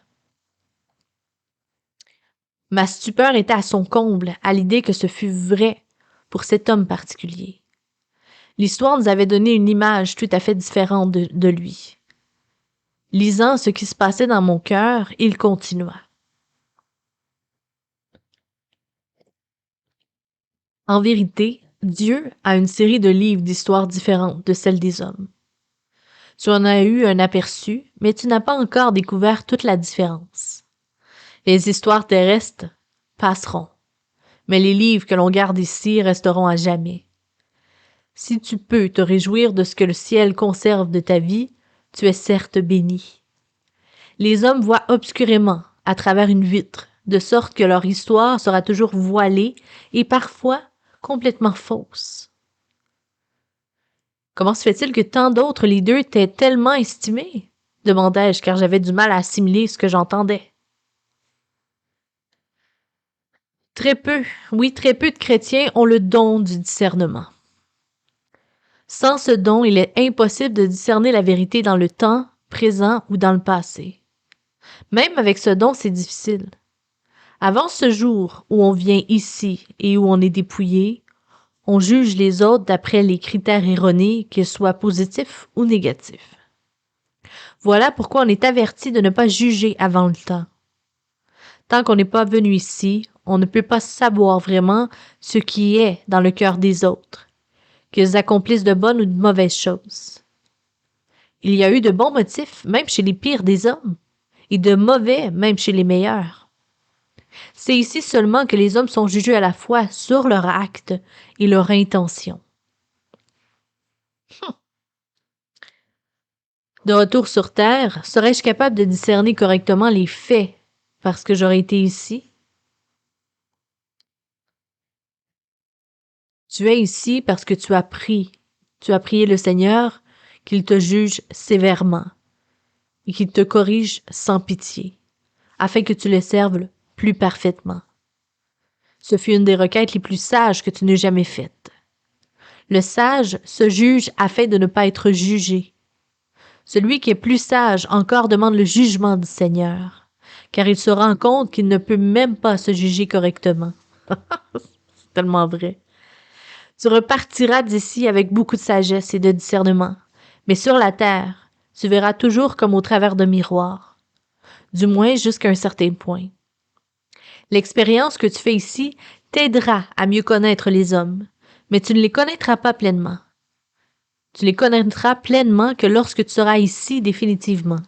Ma stupeur était à son comble à l'idée que ce fût vrai pour cet homme particulier. L'histoire nous avait donné une image tout à fait différente de lui. Lisant ce qui se passait dans mon cœur, il continua. En vérité, Dieu a une série de livres d'histoires différentes de celles des hommes. Tu en as eu un aperçu, mais tu n'as pas encore découvert toute la différence. Les histoires terrestres passeront, mais les livres que l'on garde ici resteront à jamais. Si tu peux te réjouir de ce que le ciel conserve de ta vie, tu es certes béni. Les hommes voient obscurément, à travers une vitre, de sorte que leur histoire sera toujours voilée et parfois complètement fausse. Comment se fait-il que tant d'autres leaders t'aient tellement estimé? Demandai-je, car j'avais du mal à assimiler ce que j'entendais. Très peu, oui, très peu de chrétiens ont le don du discernement. Sans ce don, il est impossible de discerner la vérité dans le temps, présent ou dans le passé. Même avec ce don, c'est difficile. Avant ce jour où on vient ici et où on est dépouillé, on juge les autres d'après les critères erronés, qu'ils soient positifs ou négatifs. Voilà pourquoi on est averti de ne pas juger avant le temps. Tant qu'on n'est pas venu ici, on ne peut pas savoir vraiment ce qui est dans le cœur des autres, qu'ils accomplissent de bonnes ou de mauvaises choses. Il y a eu de bons motifs, même chez les pires des hommes, et de mauvais, même chez les meilleurs. C'est ici seulement que les hommes sont jugés à la fois sur leur acte et leur intention. De retour sur Terre, serais-je capable de discerner correctement les faits parce que j'aurais été ici? Tu es ici parce que tu as prié le Seigneur qu'il te juge sévèrement et qu'il te corrige sans pitié, afin que tu le serves plus parfaitement. Ce fut une des requêtes les plus sages que tu n'aies jamais faites. Le sage se juge afin de ne pas être jugé. Celui qui est plus sage encore demande le jugement du Seigneur, car il se rend compte qu'il ne peut même pas se juger correctement. C'est tellement vrai. Tu repartiras d'ici avec beaucoup de sagesse et de discernement, mais sur la terre, tu verras toujours comme au travers d'un miroir, du moins jusqu'à un certain point. L'expérience que tu fais ici t'aidera à mieux connaître les hommes, mais tu ne les connaîtras pas pleinement. Tu les connaîtras pleinement que lorsque tu seras ici définitivement,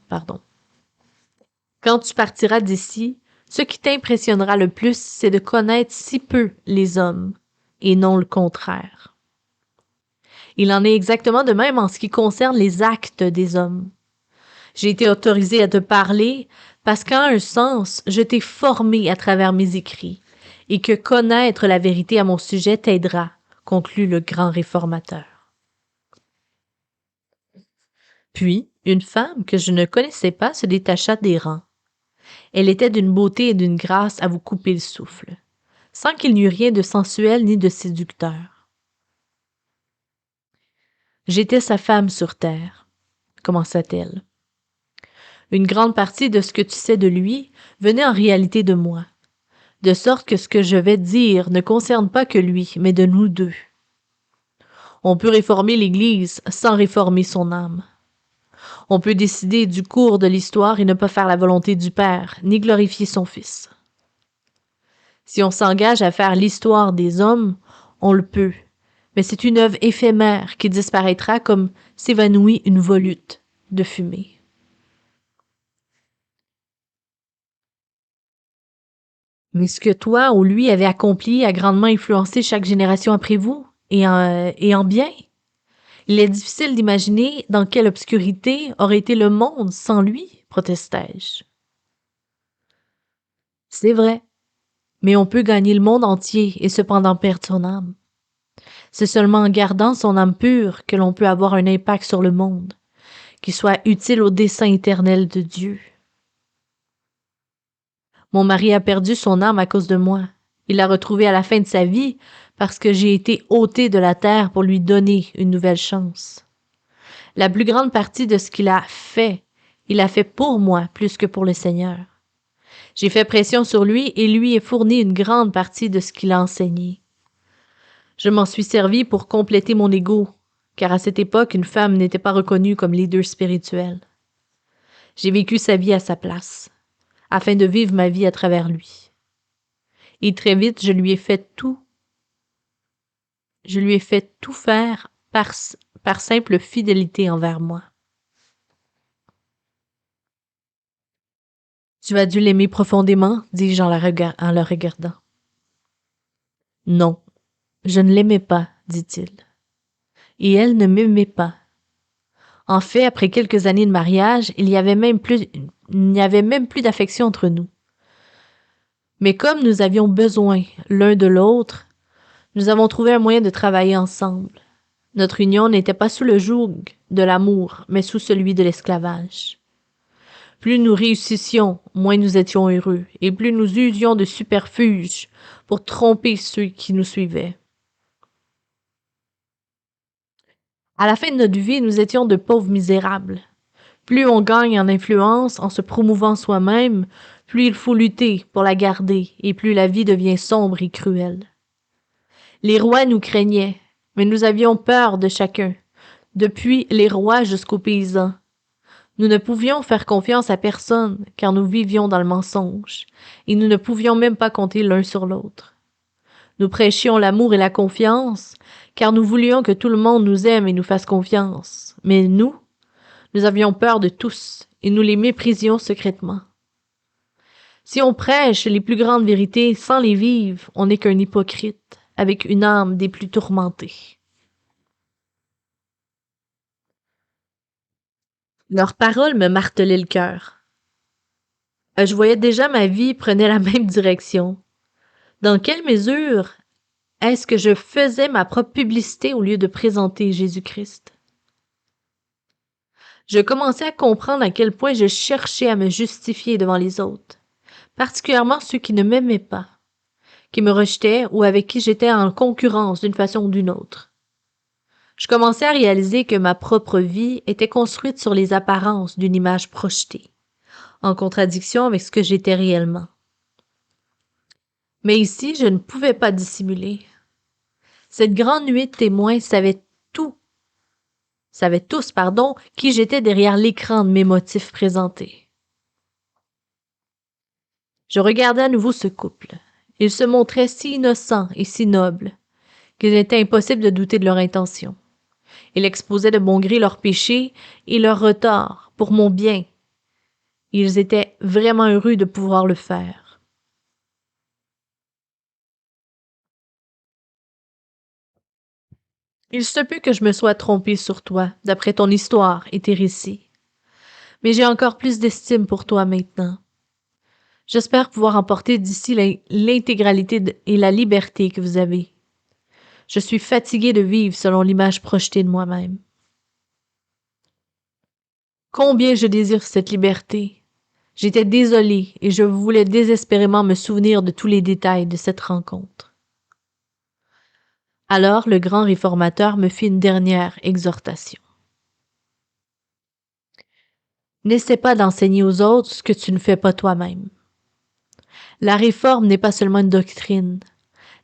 Quand tu partiras d'ici, ce qui t'impressionnera le plus, c'est de connaître si peu les hommes, et non le contraire. Il en est exactement de même en ce qui concerne les actes des hommes. J'ai été autorisé à te parler parce qu'en un sens, je t'ai formé à travers mes écrits, et que connaître la vérité à mon sujet t'aidera, conclut le grand réformateur. Puis, une femme que je ne connaissais pas se détacha des rangs. Elle était d'une beauté et d'une grâce à vous couper le souffle, sans qu'il n'y eût rien de sensuel ni de séducteur. J'étais sa femme sur terre, commença-t-elle. Une grande partie de ce que tu sais de lui venait en réalité de moi, de sorte que ce que je vais dire ne concerne pas que lui, mais de nous deux. On peut réformer l'Église sans réformer son âme. On peut décider du cours de l'histoire et ne pas faire la volonté du Père, ni glorifier son Fils. Si on s'engage à faire l'histoire des hommes, on le peut, mais c'est une œuvre éphémère qui disparaîtra comme s'évanouit une volute de fumée. Mais ce que toi ou lui avez accompli a grandement influencé chaque génération après vous, et en bien. Il est difficile d'imaginer dans quelle obscurité aurait été le monde sans lui, protestai-je. C'est vrai, mais on peut gagner le monde entier et cependant perdre son âme. C'est seulement en gardant son âme pure que l'on peut avoir un impact sur le monde, qui soit utile au dessein éternel de Dieu. Mon mari a perdu son âme à cause de moi. Il l'a retrouvée à la fin de sa vie parce que j'ai été ôté de la terre pour lui donner une nouvelle chance. La plus grande partie de ce qu'il a fait, il a fait pour moi plus que pour le Seigneur. J'ai fait pression sur lui et lui ai fourni une grande partie de ce qu'il a enseigné. Je m'en suis servi pour compléter mon ego, car à cette époque, une femme n'était pas reconnue comme leader spirituel. J'ai vécu sa vie à sa place, afin de vivre ma vie à travers lui. Et très vite, je lui ai fait tout faire par simple fidélité envers moi. Tu as dû l'aimer profondément, dis-je en le regardant. Non, je ne l'aimais pas, dit-il. Et elle ne m'aimait pas. En fait, après quelques années de mariage, il n'y avait même plus d'affection entre nous. Mais comme nous avions besoin l'un de l'autre, nous avons trouvé un moyen de travailler ensemble. Notre union n'était pas sous le joug de l'amour, mais sous celui de l'esclavage. Plus nous réussissions, moins nous étions heureux, et plus nous usions de subterfuges pour tromper ceux qui nous suivaient. À la fin de notre vie, nous étions de pauvres misérables. Plus on gagne en influence en se promouvant soi-même, plus il faut lutter pour la garder, et plus la vie devient sombre et cruelle. Les rois nous craignaient, mais nous avions peur de chacun, depuis les rois jusqu'aux paysans. Nous ne pouvions faire confiance à personne, car nous vivions dans le mensonge, et nous ne pouvions même pas compter l'un sur l'autre. Nous prêchions l'amour et la confiance, car nous voulions que tout le monde nous aime et nous fasse confiance. Mais nous avions peur de tous, et nous les méprisions secrètement. Si on prêche les plus grandes vérités sans les vivre, on n'est qu'un hypocrite, avec une âme des plus tourmentées. Leurs paroles me martelaient le cœur. Je voyais déjà ma vie prenait la même direction. Dans quelle mesure est-ce que je faisais ma propre publicité au lieu de présenter Jésus-Christ? Je commençais à comprendre à quel point je cherchais à me justifier devant les autres, particulièrement ceux qui ne m'aimaient pas, qui me rejetaient ou avec qui j'étais en concurrence d'une façon ou d'une autre. Je commençais à réaliser que ma propre vie était construite sur les apparences d'une image projetée, en contradiction avec ce que j'étais réellement. Mais ici, je ne pouvais pas dissimuler. Cette grande nuée de témoins savaient tous, qui j'étais derrière l'écran de mes motifs présentés. Je regardais à nouveau ce couple. Ils se montraient si innocents et si nobles qu'il était impossible de douter de leur intention. Ils exposaient de bon gré leurs péchés et leurs retards pour mon bien. Ils étaient vraiment heureux de pouvoir le faire. Il se peut que je me sois trompée sur toi, d'après ton histoire et tes récits. Mais j'ai encore plus d'estime pour toi maintenant. J'espère pouvoir emporter d'ici l'intégralité et la liberté que vous avez. Je suis fatiguée de vivre selon l'image projetée de moi-même. Combien je désire cette liberté. J'étais désolée et je voulais désespérément me souvenir de tous les détails de cette rencontre. Alors le grand réformateur me fit une dernière exhortation. N'essaie pas d'enseigner aux autres ce que tu ne fais pas toi-même. La réforme n'est pas seulement une doctrine.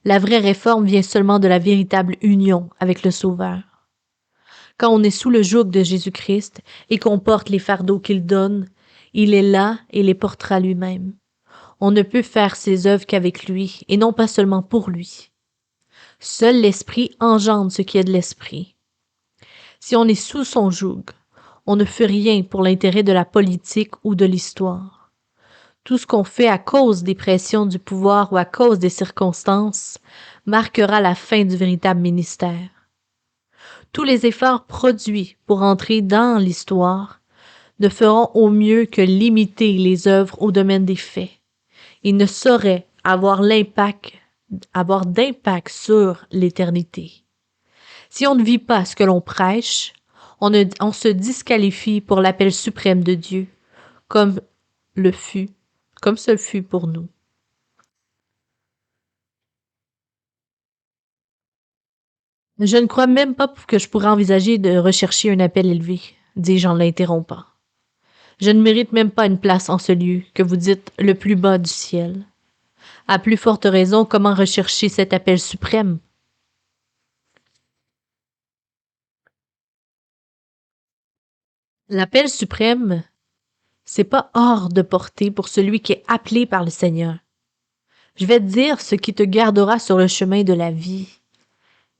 La vraie réforme vient seulement de la véritable union avec le Sauveur. Quand on est sous le joug de Jésus-Christ et qu'on porte les fardeaux qu'il donne, il est là et les portera lui-même. On ne peut faire ses œuvres qu'avec lui, et non pas seulement pour lui. Seul l'Esprit engendre ce qui est de l'Esprit. Si on est sous son joug, on ne fait rien pour l'intérêt de la politique ou de l'histoire. Tout ce qu'on fait à cause des pressions du pouvoir ou à cause des circonstances marquera la fin du véritable ministère. Tous les efforts produits pour entrer dans l'histoire ne feront au mieux que limiter les œuvres au domaine des faits. Ils ne sauraient avoir d'impact sur l'éternité. Si on ne vit pas ce que l'on prêche, on se disqualifie pour l'appel suprême de Dieu, comme ce fut pour nous. Je ne crois même pas que je pourrais envisager de rechercher un appel élevé, dis-je en l'interrompant. Je ne mérite même pas une place en ce lieu que vous dites le plus bas du ciel. À plus forte raison, comment rechercher cet appel suprême? L'appel suprême, c'est pas hors de portée pour celui qui est appelé par le Seigneur. Je vais te dire ce qui te gardera sur le chemin de la vie.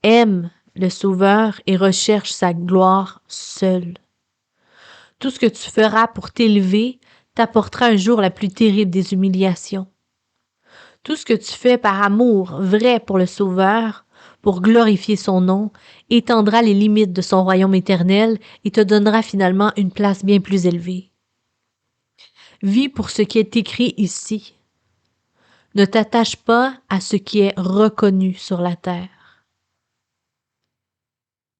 Aime le Sauveur et recherche sa gloire seul. Tout ce que tu feras pour t'élever t'apportera un jour la plus terrible des humiliations. Tout ce que tu fais par amour vrai pour le Sauveur, pour glorifier son nom, étendra les limites de son royaume éternel et te donnera finalement une place bien plus élevée. Vis pour ce qui est écrit ici. Ne t'attache pas à ce qui est reconnu sur la terre.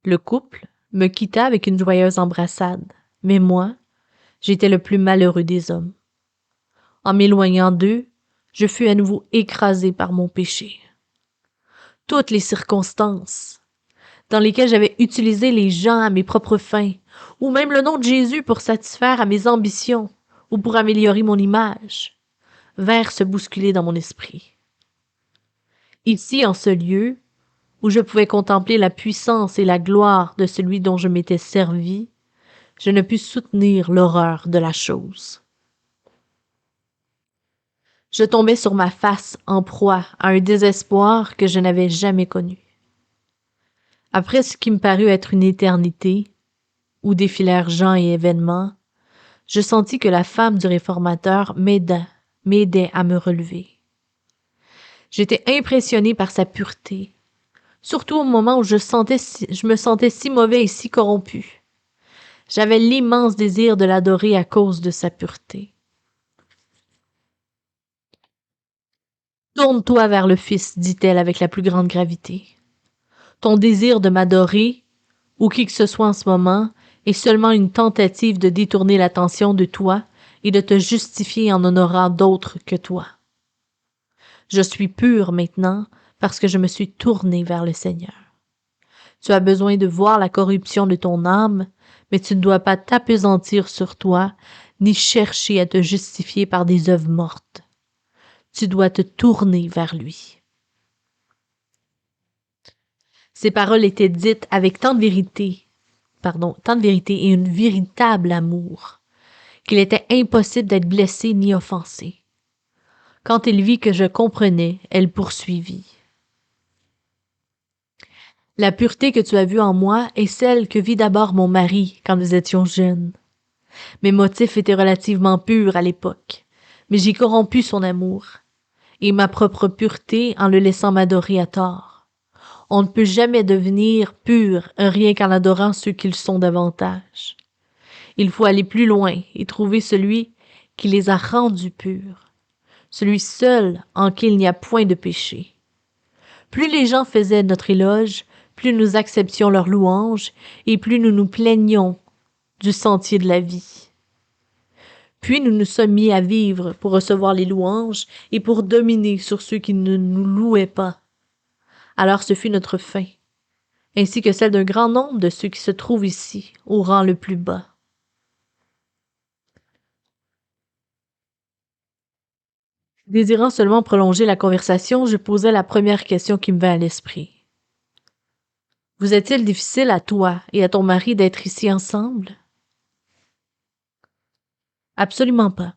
Le couple me quitta avec une joyeuse embrassade, mais moi, j'étais le plus malheureux des hommes. En m'éloignant d'eux, je fus à nouveau écrasé par mon péché. Toutes les circonstances dans lesquelles j'avais utilisé les gens à mes propres fins, ou même le nom de Jésus pour satisfaire à mes ambitions ou pour améliorer mon image, vinrent se bousculer dans mon esprit. Ici, en ce lieu, où je pouvais contempler la puissance et la gloire de celui dont je m'étais servi, je ne pus soutenir l'horreur de la chose. Je tombais sur ma face en proie à un désespoir que je n'avais jamais connu. Après ce qui me parut être une éternité, où défilèrent gens et événements, je sentis que la femme du réformateur m'aidait à me relever. J'étais impressionné par sa pureté, surtout au moment où je me sentais si mauvais et si corrompu. J'avais l'immense désir de l'adorer à cause de sa pureté. Tourne-toi vers le Fils, dit-elle avec la plus grande gravité. Ton désir de m'adorer, ou qui que ce soit en ce moment, est seulement une tentative de détourner l'attention de toi et de te justifier en honorant d'autres que toi. Je suis pur maintenant parce que je me suis tourné vers le Seigneur. Tu as besoin de voir la corruption de ton âme, mais tu ne dois pas t'appesantir sur toi, ni chercher à te justifier par des œuvres mortes. Tu dois te tourner vers lui. Ces paroles étaient dites avec tant de vérité et un véritable amour, qu'il était impossible d'être blessé ni offensé. Quand elle vit que je comprenais, elle poursuivit. La pureté que tu as vue en moi est celle que vit d'abord mon mari quand nous étions jeunes. Mes motifs étaient relativement purs à l'époque, mais j'ai corrompu son amour, et ma propre pureté en le laissant m'adorer à tort. On ne peut jamais devenir pur rien qu'en adorant ceux qu'ils sont davantage. Il faut aller plus loin et trouver celui qui les a rendus purs, celui seul en qui il n'y a point de péché. Plus les gens faisaient notre éloge, plus nous acceptions leur louange et plus nous nous plaignions du sentier de la vie. Puis nous nous sommes mis à vivre pour recevoir les louanges et pour dominer sur ceux qui ne nous louaient pas. Alors ce fut notre fin, ainsi que celle d'un grand nombre de ceux qui se trouvent ici, au rang le plus bas. Désirant seulement prolonger la conversation, je posai la première question qui me vint à l'esprit. Vous est-il difficile à toi et à ton mari d'être ici ensemble? Absolument pas.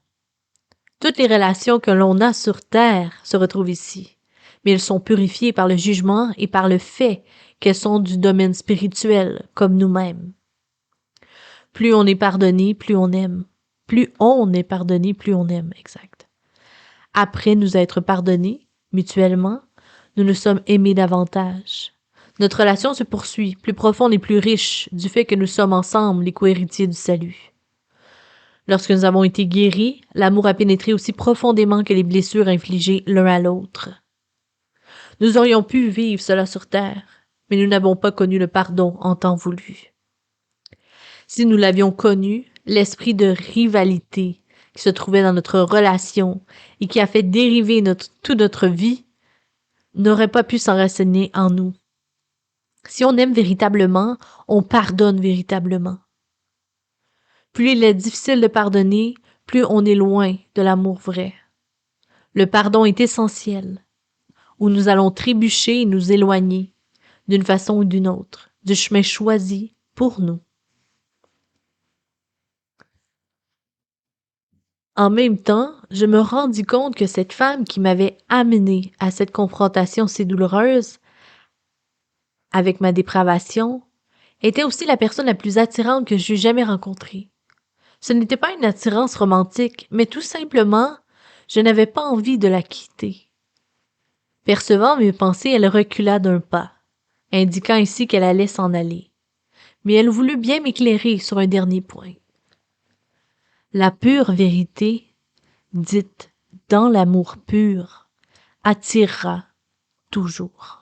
Toutes les relations que l'on a sur Terre se retrouvent ici, mais elles sont purifiées par le jugement et par le fait qu'elles sont du domaine spirituel, comme nous-mêmes. Plus on est pardonné, plus on aime. Plus on est pardonné, plus on aime, exact. Après nous être pardonnés, mutuellement, nous nous sommes aimés davantage. Notre relation se poursuit, plus profonde et plus riche, du fait que nous sommes ensemble les co-héritiers du salut. Lorsque nous avons été guéris, l'amour a pénétré aussi profondément que les blessures infligées l'un à l'autre. Nous aurions pu vivre cela sur terre, mais nous n'avons pas connu le pardon en temps voulu. Si nous l'avions connu, l'esprit de rivalité qui se trouvait dans notre relation et qui a fait dériver toute notre vie n'aurait pas pu s'enraciner en nous. Si on aime véritablement, on pardonne véritablement. Plus il est difficile de pardonner, plus on est loin de l'amour vrai. Le pardon est essentiel, où nous allons trébucher et nous éloigner, d'une façon ou d'une autre, du chemin choisi pour nous. En même temps, je me rendis compte que cette femme qui m'avait amenée à cette confrontation si douloureuse avec ma dépravation était aussi la personne la plus attirante que j'eus jamais rencontrée. Ce n'était pas une attirance romantique, mais tout simplement, je n'avais pas envie de la quitter. Percevant mes pensées, elle recula d'un pas, indiquant ici qu'elle allait s'en aller. Mais elle voulut bien m'éclairer sur un dernier point. La pure vérité, dite dans l'amour pur, attirera toujours.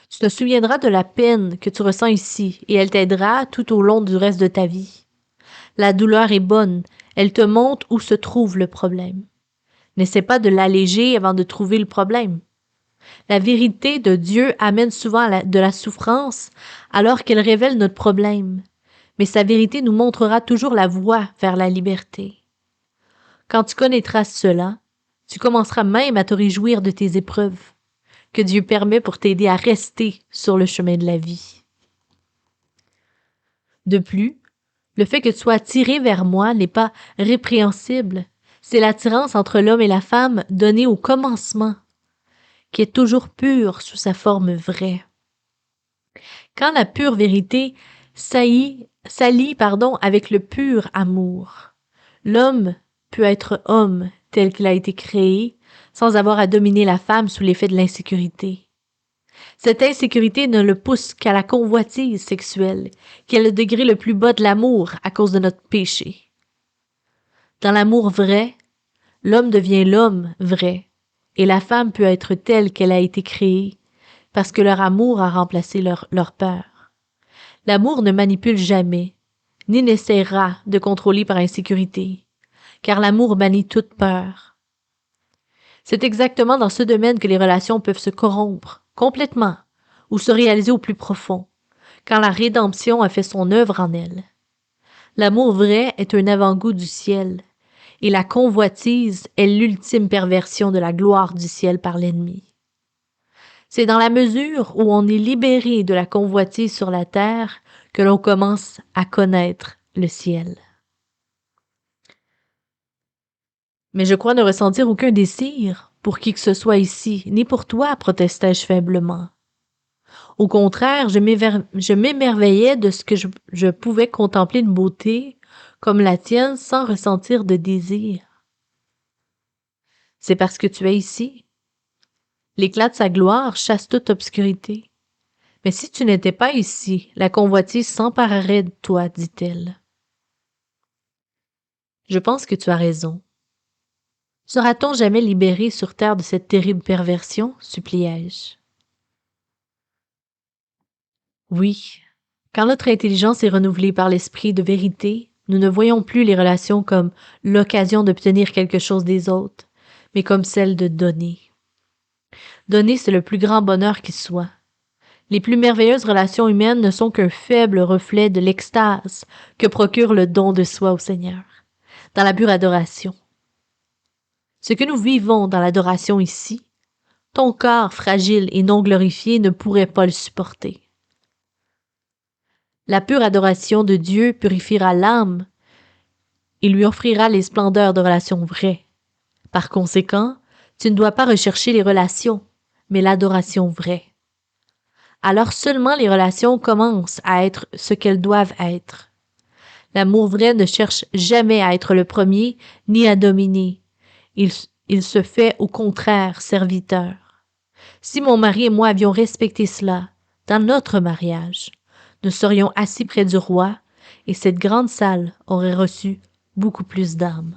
Tu te souviendras de la peine que tu ressens ici et elle t'aidera tout au long du reste de ta vie. La douleur est bonne, elle te montre où se trouve le problème. N'essaie pas de l'alléger avant de trouver le problème. La vérité de Dieu amène souvent de la souffrance alors qu'elle révèle notre problème, mais sa vérité nous montrera toujours la voie vers la liberté. Quand tu connaîtras cela, tu commenceras même à te réjouir de tes épreuves que Dieu permet pour t'aider à rester sur le chemin de la vie. De plus, le fait que tu sois attiré vers moi n'est pas répréhensible. C'est l'attirance entre l'homme et la femme donnée au commencement, qui est toujours pure sous sa forme vraie. Quand la pure vérité s'allie avec le pur amour, l'homme peut être homme tel qu'il a été créé, sans avoir à dominer la femme sous l'effet de l'insécurité. Cette insécurité ne le pousse qu'à la convoitise sexuelle, qui est le degré le plus bas de l'amour à cause de notre péché. Dans l'amour vrai, l'homme devient l'homme vrai, et la femme peut être telle qu'elle a été créée, parce que leur amour a remplacé leur peur. L'amour ne manipule jamais, ni n'essaiera de contrôler par insécurité, car l'amour bannit toute peur. C'est exactement dans ce domaine que les relations peuvent se corrompre, complètement, ou se réaliser au plus profond, quand la rédemption a fait son œuvre en elles. L'amour vrai est un avant-goût du ciel, et la convoitise est l'ultime perversion de la gloire du ciel par l'ennemi. C'est dans la mesure où on est libéré de la convoitise sur la terre que l'on commence à connaître le ciel. Mais je crois ne ressentir aucun désir pour qui que ce soit ici, ni pour toi, protestai-je faiblement. Au contraire, je m'émerveillais de ce que je pouvais contempler une beauté comme la tienne sans ressentir de désir. C'est parce que tu es ici. L'éclat de sa gloire chasse toute obscurité. Mais si tu n'étais pas ici, la convoitise s'emparerait de toi, dit-elle. Je pense que tu as raison. Sera-t-on jamais libéré sur terre de cette terrible perversion? Suppliai-je. Oui. Quand notre intelligence est renouvelée par l'esprit de vérité, nous ne voyons plus les relations comme l'occasion d'obtenir quelque chose des autres, mais comme celle de donner. Donner, c'est le plus grand bonheur qui soit. Les plus merveilleuses relations humaines ne sont qu'un faible reflet de l'extase que procure le don de soi au Seigneur, dans la pure adoration. Ce que nous vivons dans l'adoration ici, ton corps fragile et non glorifié ne pourrait pas le supporter. La pure adoration de Dieu purifiera l'âme et lui offrira les splendeurs de relations vraies. Par conséquent, tu ne dois pas rechercher les relations, mais l'adoration vraie. Alors seulement les relations commencent à être ce qu'elles doivent être. L'amour vrai ne cherche jamais à être le premier ni à dominer. Il se fait au contraire serviteur. Si mon mari et moi avions respecté cela dans notre mariage, nous serions assis près du roi et cette grande salle aurait reçu beaucoup plus d'âmes.